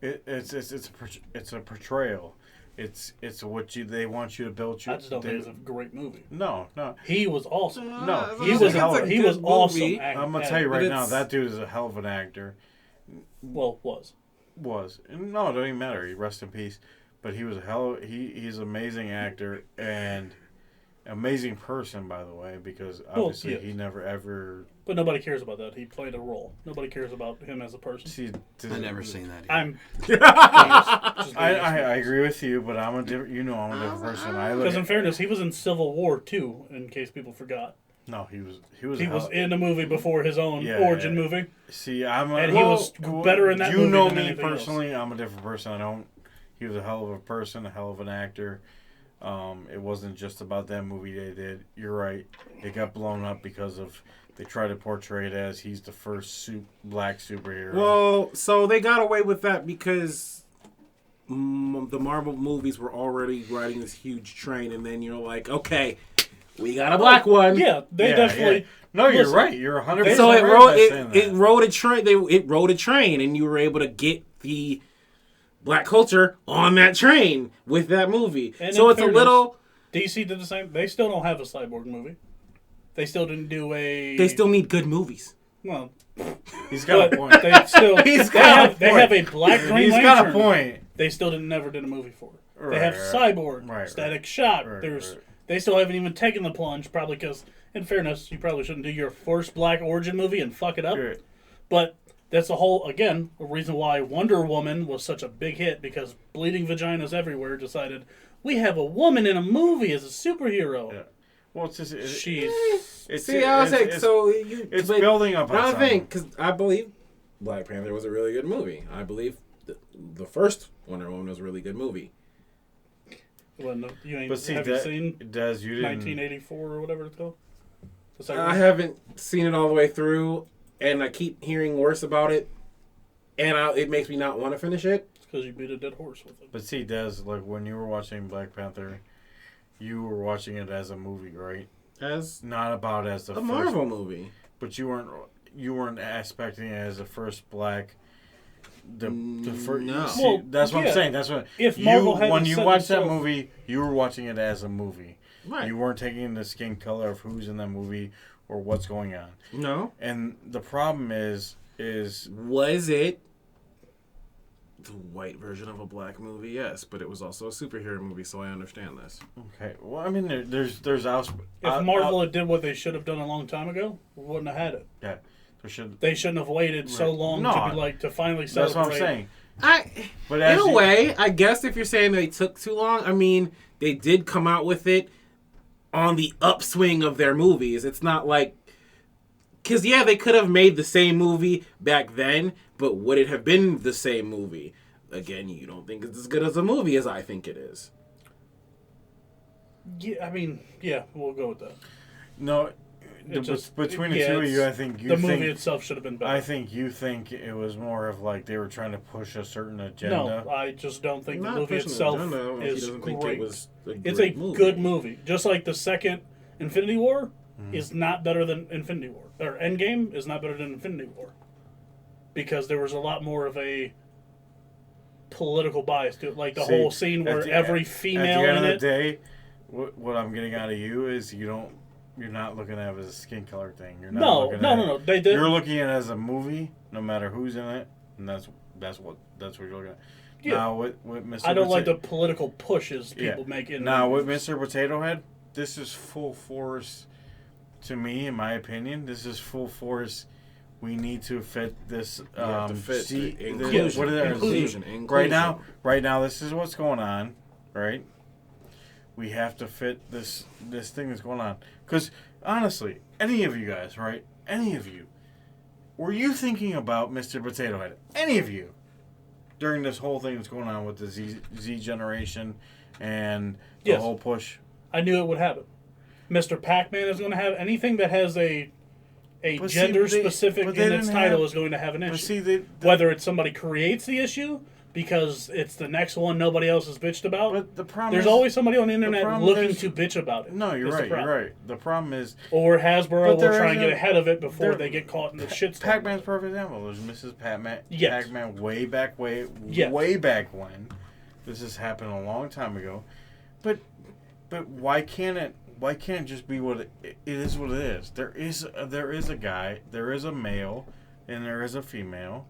it's a portrayal. It's what they want you to build. I just don't think it's a great movie. No. He was awesome. No, He was awesome. I'm gonna tell you right now, it's- that dude is a hell of an actor. Well, was. No, it doesn't even matter. He rest in peace. But he was he's an amazing actor and amazing person, by the way, because obviously yes. he never ever. But nobody cares about that. He played a role. Nobody cares about him as a person. I never seen that. I'm. I agree with you, but I'm a different. I'm a different person. Because in fairness, he was in Civil War too. In case people forgot, No, he was. he was in the movie before his own origin movie. See, And he was better in that you movie know than me anything else. personally. I'm a different person. He was a hell of a person, a hell of an actor. It wasn't just about that movie they did. You're right. It got blown up because they tried to portray it as he's the first black superhero. Well, so they got away with that because the Marvel movies were already riding this huge train, and then you're like, okay, we got a black one. Yeah, they definitely. Yeah. No, you're Listen, right. You're 100%. So it right rode by saying that. it rode a train. It rode a train, and you were able to get the black culture on that train with that movie. And so in it's fairness, a little. DC did the same. They still don't have a Cyborg movie. They still didn't do a. They still need good movies. Well, He's got a but point. they still. He's they got have, a they point. have a Black Green He's Lantern. got a point. They still never did a movie for it. Right, They have right. Cyborg, Right, Static right. Shock. Right, There's. right. They still haven't even taken the plunge, probably because, in fairness, you probably shouldn't do your first Black origin movie and fuck it up. Right. But that's a reason why Wonder Woman was such a big hit, because Bleeding Vaginas Everywhere decided, we have a woman in a movie as a superhero. Yeah. Well, it's just She's... it's See, I was like, it's, so you, it's but building up. On I something. think because I believe Black Panther was a really good movie. I believe the first Wonder Woman was a really good movie. Well, no, you ain't, But see, have you that seen does you didn't. 1984 or whatever it's called? The second I one? haven't seen it all the way through, and I keep hearing worse about it, and it makes me not want to finish it. It's because you beat a dead horse with it. But see, Des, like when you were watching Black Panther, you were watching it as a movie, right? As Not about as the a first, Marvel movie. But you weren't aspecting it as the first Black. The first. No. See, Well, that's what yeah. I'm saying. That's what If you Marvel hadn't when you set watched that themselves- movie, you were watching it as a movie. Right. You weren't taking the skin color of who's in that movie or what's going on. No. And the problem is Was it the white version of a black movie? Yes, but it was also a superhero movie, so I understand this. okay. Well, I mean, there's If Marvel had did what they should have done a long time ago, we wouldn't have had it. yeah, there should. They shouldn't have waited so Right. long No, to be like to finally celebrate. That's what I'm saying. But In as a you- way, I guess if you're saying they took too long, I mean, they did come out with it on the upswing of their movies. It's not like... Because, yeah, they could have made the same movie back then, but would it have been the same movie? Again, you don't think it's as good as a movie as I think it is. Yeah, I mean, yeah, we'll go with that. No, between the two of you, I think the movie itself should have been better. I think you think it was more of like they were trying to push a certain agenda. No, I just don't think Not the movie pushing the itself agenda, he is doesn't think great. it was a It's a great movie. good movie. Just like the second Infinity War is not better than Infinity War. Or Endgame is not better than Infinity War. Because there was a lot more of a political bias to it. Like the See, whole scene where every female at the end in of it... the day, what I'm getting out of you is you're not looking at it as a skin color thing. You're not looking at No. They did. You're looking at it as a movie, no matter who's in it, and that's what you're looking at. Yeah. Now with Mr. I don't like the Pota- political pushes Yeah. people make in Now with movies. Mr. Potato Head, this is full force. To me, in my opinion, this is full force. We need to fit this. have to fit the what inclusion. is it? Inclusion. Right now, this is what's going on, right? We have to fit this thing that's going on. Because honestly, any of you guys, right? Any of you, were you thinking about Mr. Potato Head? Any of you, during this whole thing that's going on with the Z generation and the Yes. whole push? I knew it would happen. Mr. Pac-Man is going to have anything that has a But see, gender they- specific but they in its didn't title have- is going to have an issue. But see, Whether it's somebody creates the issue because it's the next one nobody else has bitched about. but the problem There's is, always somebody on the internet problem looking is- to bitch about it. No, you're is the right. You're problem. right. The problem is Or Hasbro But will there try and isn't- get ahead of it before there- they get caught in the shitstorm. Pac-Man's a perfect example. There's Mrs. Pac-Man. Yes. Pac-Man way back Yes. way back when. This has happened a long time ago. But why can't it just be what it is? What it is. There is a guy, there is a male, and there is a female.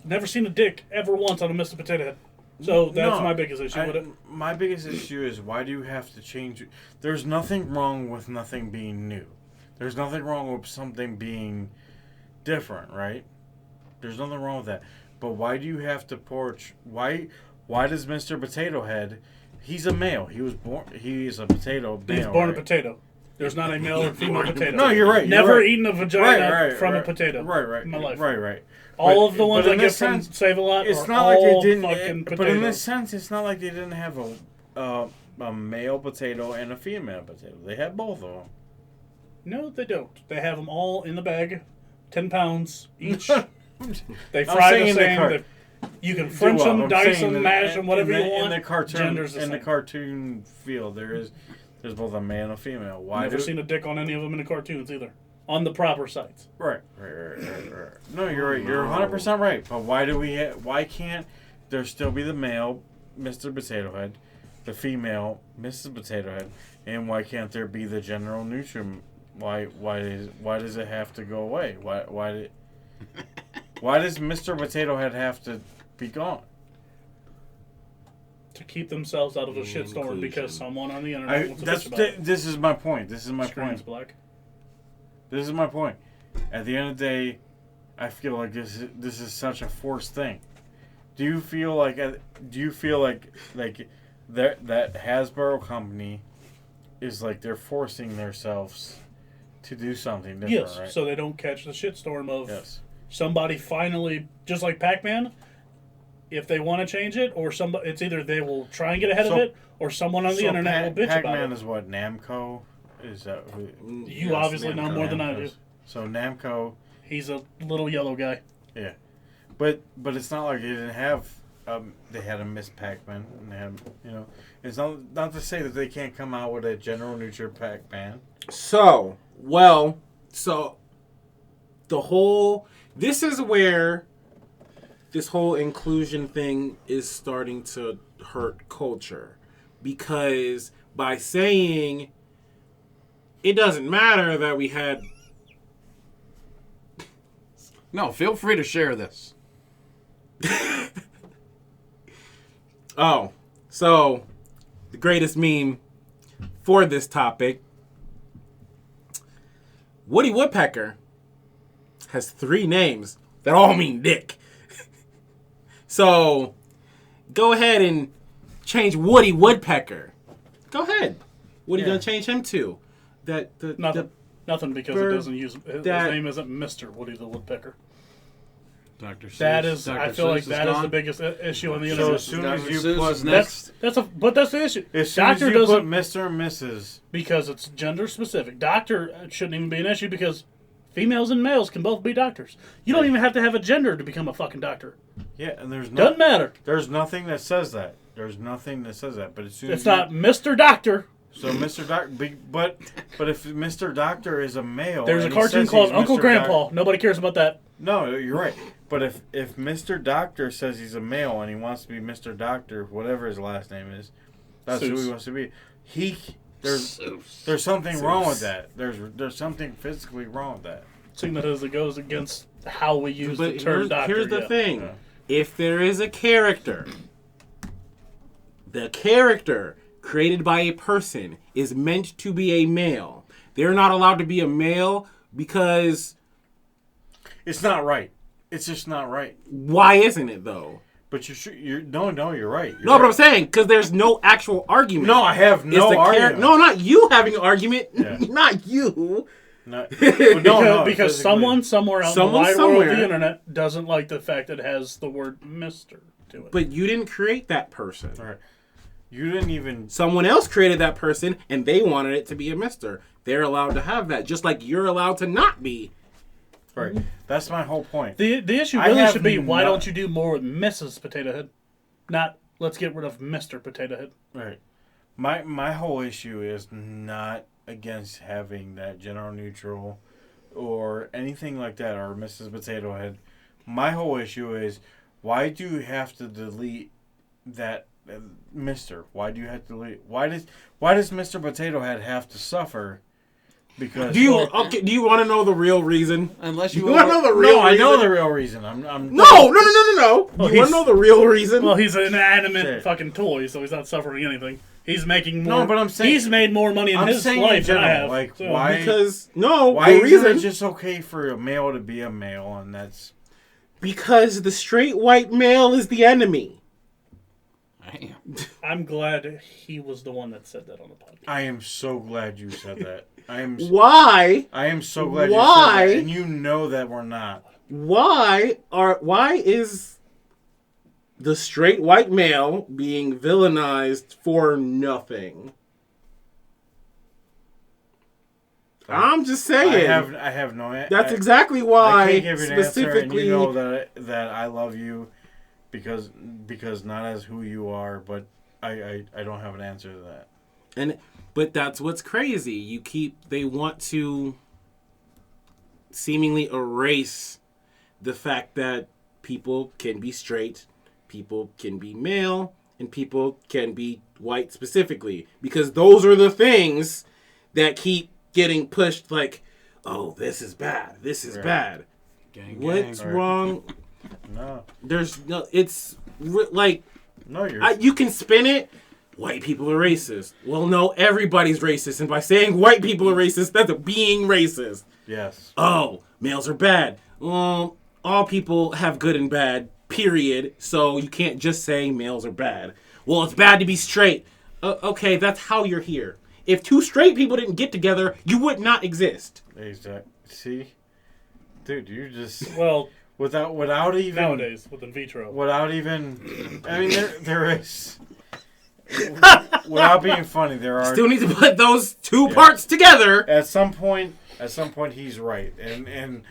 Never seen a dick ever once on a Mr. Potato Head. So that's No, my biggest issue with it. My biggest issue is why do you have to change? There's nothing wrong with nothing being new. There's nothing wrong with something being different, right? There's nothing wrong with that. But why do you have to porch? Why does Mr. Potato Head? He's a male. He was born. He is a potato male. He's born right? a potato. There's not a male or female potato. No, you're right. Never eaten a vagina from a right, potato. Right. In my life. Right. All But- of the ones but I in get this from sense, Save a Lot It's are not like all they fucking didn't. potatoes. But in this sense, it's not like they didn't have a male potato and a female potato. They had both of them. No, they don't. They have them all in the bag, 10 pounds each. They I'm fry saying the in the same. car- You can French them, I'm dice saying them, that mash them, whatever you want. In the cartoon, Gender's the in the same. cartoon field, there's both a male and a female. Why Never do? seen a dick on any of them in the cartoons either. On the proper sites. Right. No, you're right. You're 100% right. But why do we? Why can't there still be the male, Mr. Potato Head, the female Mrs. Potato Head, and why can't there be the general neutral? Why does it have to go away? Why does Mr. Potato Head have to be gone? To keep themselves out of a shitstorm because someone on the internet wants to bitch about it. This is my point. This is my Screams point. black. This is my point. At the end of the day, I feel like this is such a forced thing. Do you feel like that Hasbro company is like they're forcing themselves to do something different, Yes, right? so they don't catch the shitstorm of Yes. somebody finally, just like Pac-Man, if they want to change it, or somebody, it's either they will try and get ahead of it, or someone on the internet will bitch Pac-Man about it. is what, Namco? Is that who? You obviously know more than I do. So Namco, He's a little yellow guy. yeah, but it's not like they didn't have. They had a Miss Pac-Man, and they had, it's not to say that they can't come out with a general neutral Pac-Man. So this is where this whole inclusion thing is starting to hurt culture, because by saying it doesn't matter that we had No, feel free to share this. so the greatest meme for this topic, Woody Woodpecker has 3 names that all mean dick. So go ahead and change Woody Woodpecker. Go ahead. What are you gonna change him to? Nothing because it bird doesn't use his that- name isn't Mr. Woody the Woodpecker. Dr. Seuss. That is, Dr. I feel Seuss like that is gone. the biggest issue on the So internet. as soon as Dr. you Seuss put is next. That's the issue. as soon Doctor as you doesn't put Mr. and Mrs. because it's gender specific. Doctor shouldn't even be an issue because females and males can both be doctors. You don't even have to have a gender to become a fucking doctor. Yeah, and Doesn't matter. there's nothing that says that. There's nothing that says that. But as soon It's as you- not Mr. Doctor. So Mr. Doctor, but if Mr. Doctor is a male, There's a and he cartoon says called he's Uncle Mr. Grandpa. Nobody cares about that. No, you're right. But if Mr. Doctor says he's a male and he wants to be Mr. Doctor, whatever his last name is, that's who Seuss. he wants to be. There's something wrong with that. There's something physically wrong with that. Seeing that as it goes against how we use the But term doctor. here's the yeah. thing. Yeah. If there is a character, the character created by a person is meant to be a male. They're not allowed to be a male because It's not right. It's just not right. why isn't it though? But you're no, you're right. You're No, but I'm right. saying because there's no actual argument. No, I have It's no the argument. no, not you having an argument. Yeah. Not you. No, Because physically. someone somewhere out in the Someone wide world of somewhere- the internet doesn't like the fact that it has the word Mr. to it. But you didn't create that person. Right. You didn't even. Someone else created that person, and they wanted it to be a Mister. They're allowed to have that, just like you're allowed to not be. Right. That's my whole point. The issue I really have should be why not- don't you do more with Mrs. Potato Head, not let's get rid of Mr. Potato Head. Right. My whole issue is not against having that general neutral or anything like that or Mrs. Potato Head. My whole issue is why do you have to delete that Mr.? Why do you have to delete? Why does Mr. Potato Head have to suffer? Because Do you want to know the real reason? Unless You you want to know the real no, I reason? know the real reason. I'm No. You want to he's- know the real reason? Well, he's an inanimate Shit. fucking toy, so he's not suffering anything. He's making No, more. but I'm saying- he's made more money in I'm his saying in life than I general, have. like, So- why- Because why the isn't reason it just okay for a male to be a male and that's because the straight white male is the enemy. Damn. I'm glad he was the one that said that on the podcast. I am so glad you said that. I am Why? so glad Why? you said that. And you know that we're not. Why is the straight white male being villainized for nothing? I'm just saying. I have no That's I- exactly I why can't give you an answer and specifically. you know that I love you because not as who you are, but I don't have an answer to that. But that's what's crazy. They want to seemingly erase the fact that people can be straight, people can be male, and people can be white specifically, because those are the things that keep getting pushed. Like, oh, this is bad. This is bad. Gang, What's gang. wrong? No, There's no. It's like no, you're. you can spin it. White people are racist. Well, no, everybody's racist, and by saying white people are racist, that's being racist. Yes. Oh, males are bad. Well, all people have good and bad, period. So you can't just say males are bad. Well, it's bad to be straight. Okay, that's how you're here. If two straight people didn't get together, you would not exist. Exactly. See, dude, you just Well, without even nowadays with in vitro. without even. I mean, there is. Without being funny, there are. Still need to put those two parts together. At some point, he's right, and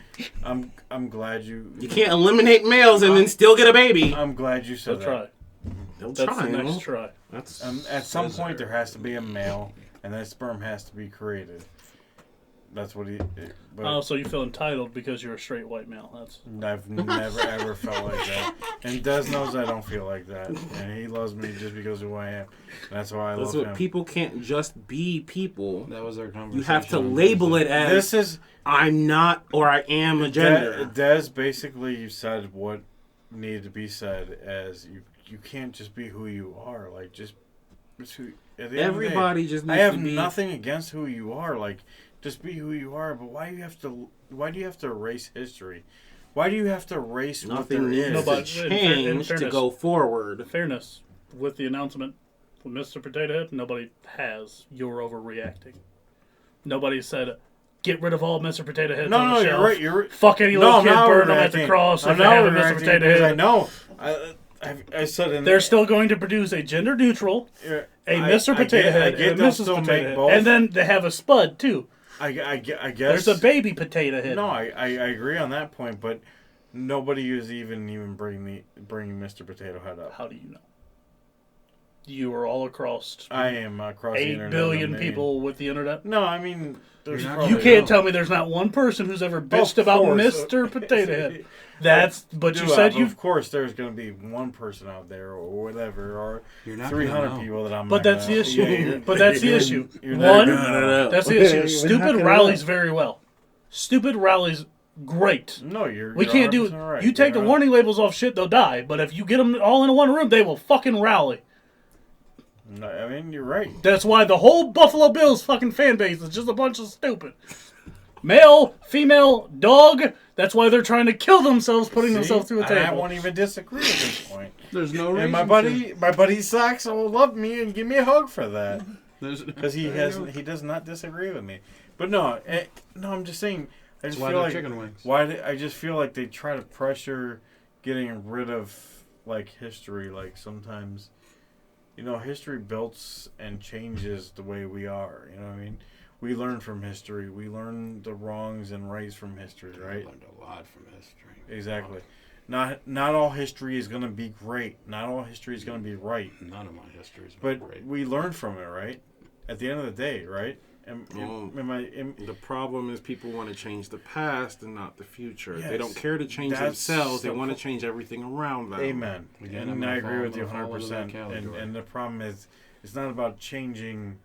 I'm glad you. You can't eliminate males and then still get a baby. I'm glad you said They'll try. They'll That's try. the no? next try. That's At some point, there has to be a male, and that sperm has to be created. That's what he. But Oh, so you feel entitled because you're a straight white male. That's I've never ever felt like that, and Des knows I don't feel like that, and he loves me just because of who I am. That's why I that's love what him. people can't just be people. That was our conversation. You have to label it as This is I'm not or I am a gender. Des basically you said what needed to be said as you can't just be who you are. Like just who, at the end of the day, Everybody just needs I have to be. nothing against who you are. Like just be who you are. But why do you have to erase history? Why do you have to erase what there Nothing needs is? No, to but in change to fairness- go forward. fairness with the announcement from Mr. Potato Head. Nobody has. You're overreacting. Nobody said, "Get rid of all Mr. Potato Heads on No, the you're shelf. right. You're Fuck any no, little I'm kid, not burn them at the overreacting. cross I'm if they not have a Mr. overreacting Potato because I Head." know. I said in They're still going to produce a gender neutral, a Mr. Potato Head, I get and a they'll Mrs. still Potato make Head, both. and then they have a Spud too. I guess There's a baby Potato Head. No, I agree on that point, but nobody is even bringing Mr. Potato Head up. How do you know? You are all across I am across the 8 internet. billion I mean- people with the internet. No, I mean there's You're not probably You can't no. tell me there's not one person who's ever bitched Of about course. Mr. Potato Head. That's but you Dude, said of you've. course there's going to be one person out there or whatever or You're not 300 gonna know. people that I'm. But not that's gonna- the issue. Yeah, you're- But that's the you're- issue. you're never One, gonna know. that's the issue. We're not Stupid gonna rallies very well. Stupid rallies, great. No, you're. We you're can't do 100% right. You take the You're warning labels off shit, they'll die. But if you get them all in one room, they will fucking rally. No, I mean you're right. That's why the whole Buffalo Bills fucking fan base is just a bunch of stupid. Male, female, dog. That's why they're trying to kill themselves, putting themselves through a And I table. won't even disagree at this point. There's no reason. And my buddy Socks will love me and give me a hug for that. Because he does not disagree with me. But no, I'm just saying. I just why feel they're like chicken wings. I just feel like they try to pressure getting rid of like history. Like sometimes, history builds and changes the way we are. You know what I mean? We learn from history. We learn the wrongs and rights from history, I right? learned a lot from history. Exactly. Not all history is going to be great. Not all history is going to be right. None of my histories been But great. we learn from it, right? At the end of the day, right? The problem is people want to change the past and not the future. They Yes. don't care to change That's themselves. They the want to change everything around them. Amen. Again, I'm And gonna I agree fall- with you I'm gonna fall into that 100%. category. And the problem is, it's not about changing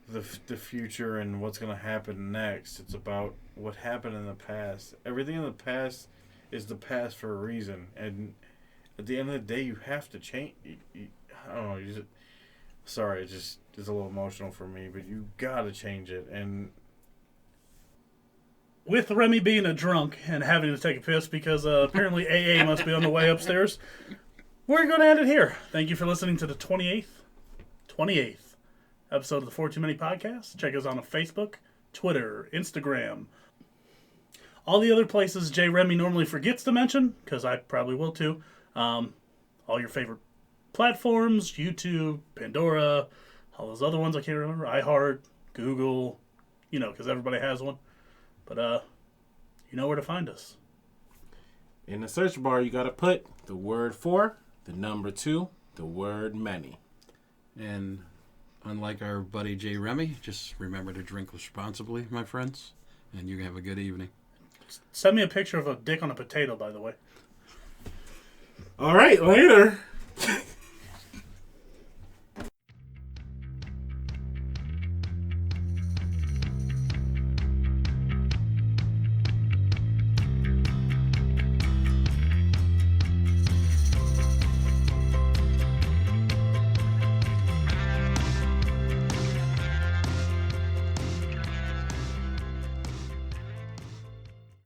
the future and what's going to happen next. It's about what happened in the past. Everything in the past is the past for a reason. And at the end of the day, you have to change. I don't know. Sorry, it's a little emotional for me, but you got to change it. And With Remy being a drunk and having to take a piss because apparently AA must be on the way upstairs, we're going to end it here. Thank you for listening to the 28th episode of the 4 Too Many Podcast. Check us out on Facebook, Twitter, Instagram, all the other places J. Remy normally forgets to mention, because I probably will too. All your favorite platforms, YouTube, Pandora, all those other ones I can't remember, iHeart, Google, because everybody has one. But, you know where to find us. In the search bar, you got to put the word 4, the number 2, the word many. And unlike our buddy Jay Remy, just remember to drink responsibly, my friends, and you have a good evening. Send me a picture of a dick on a potato, by the way. All right, later.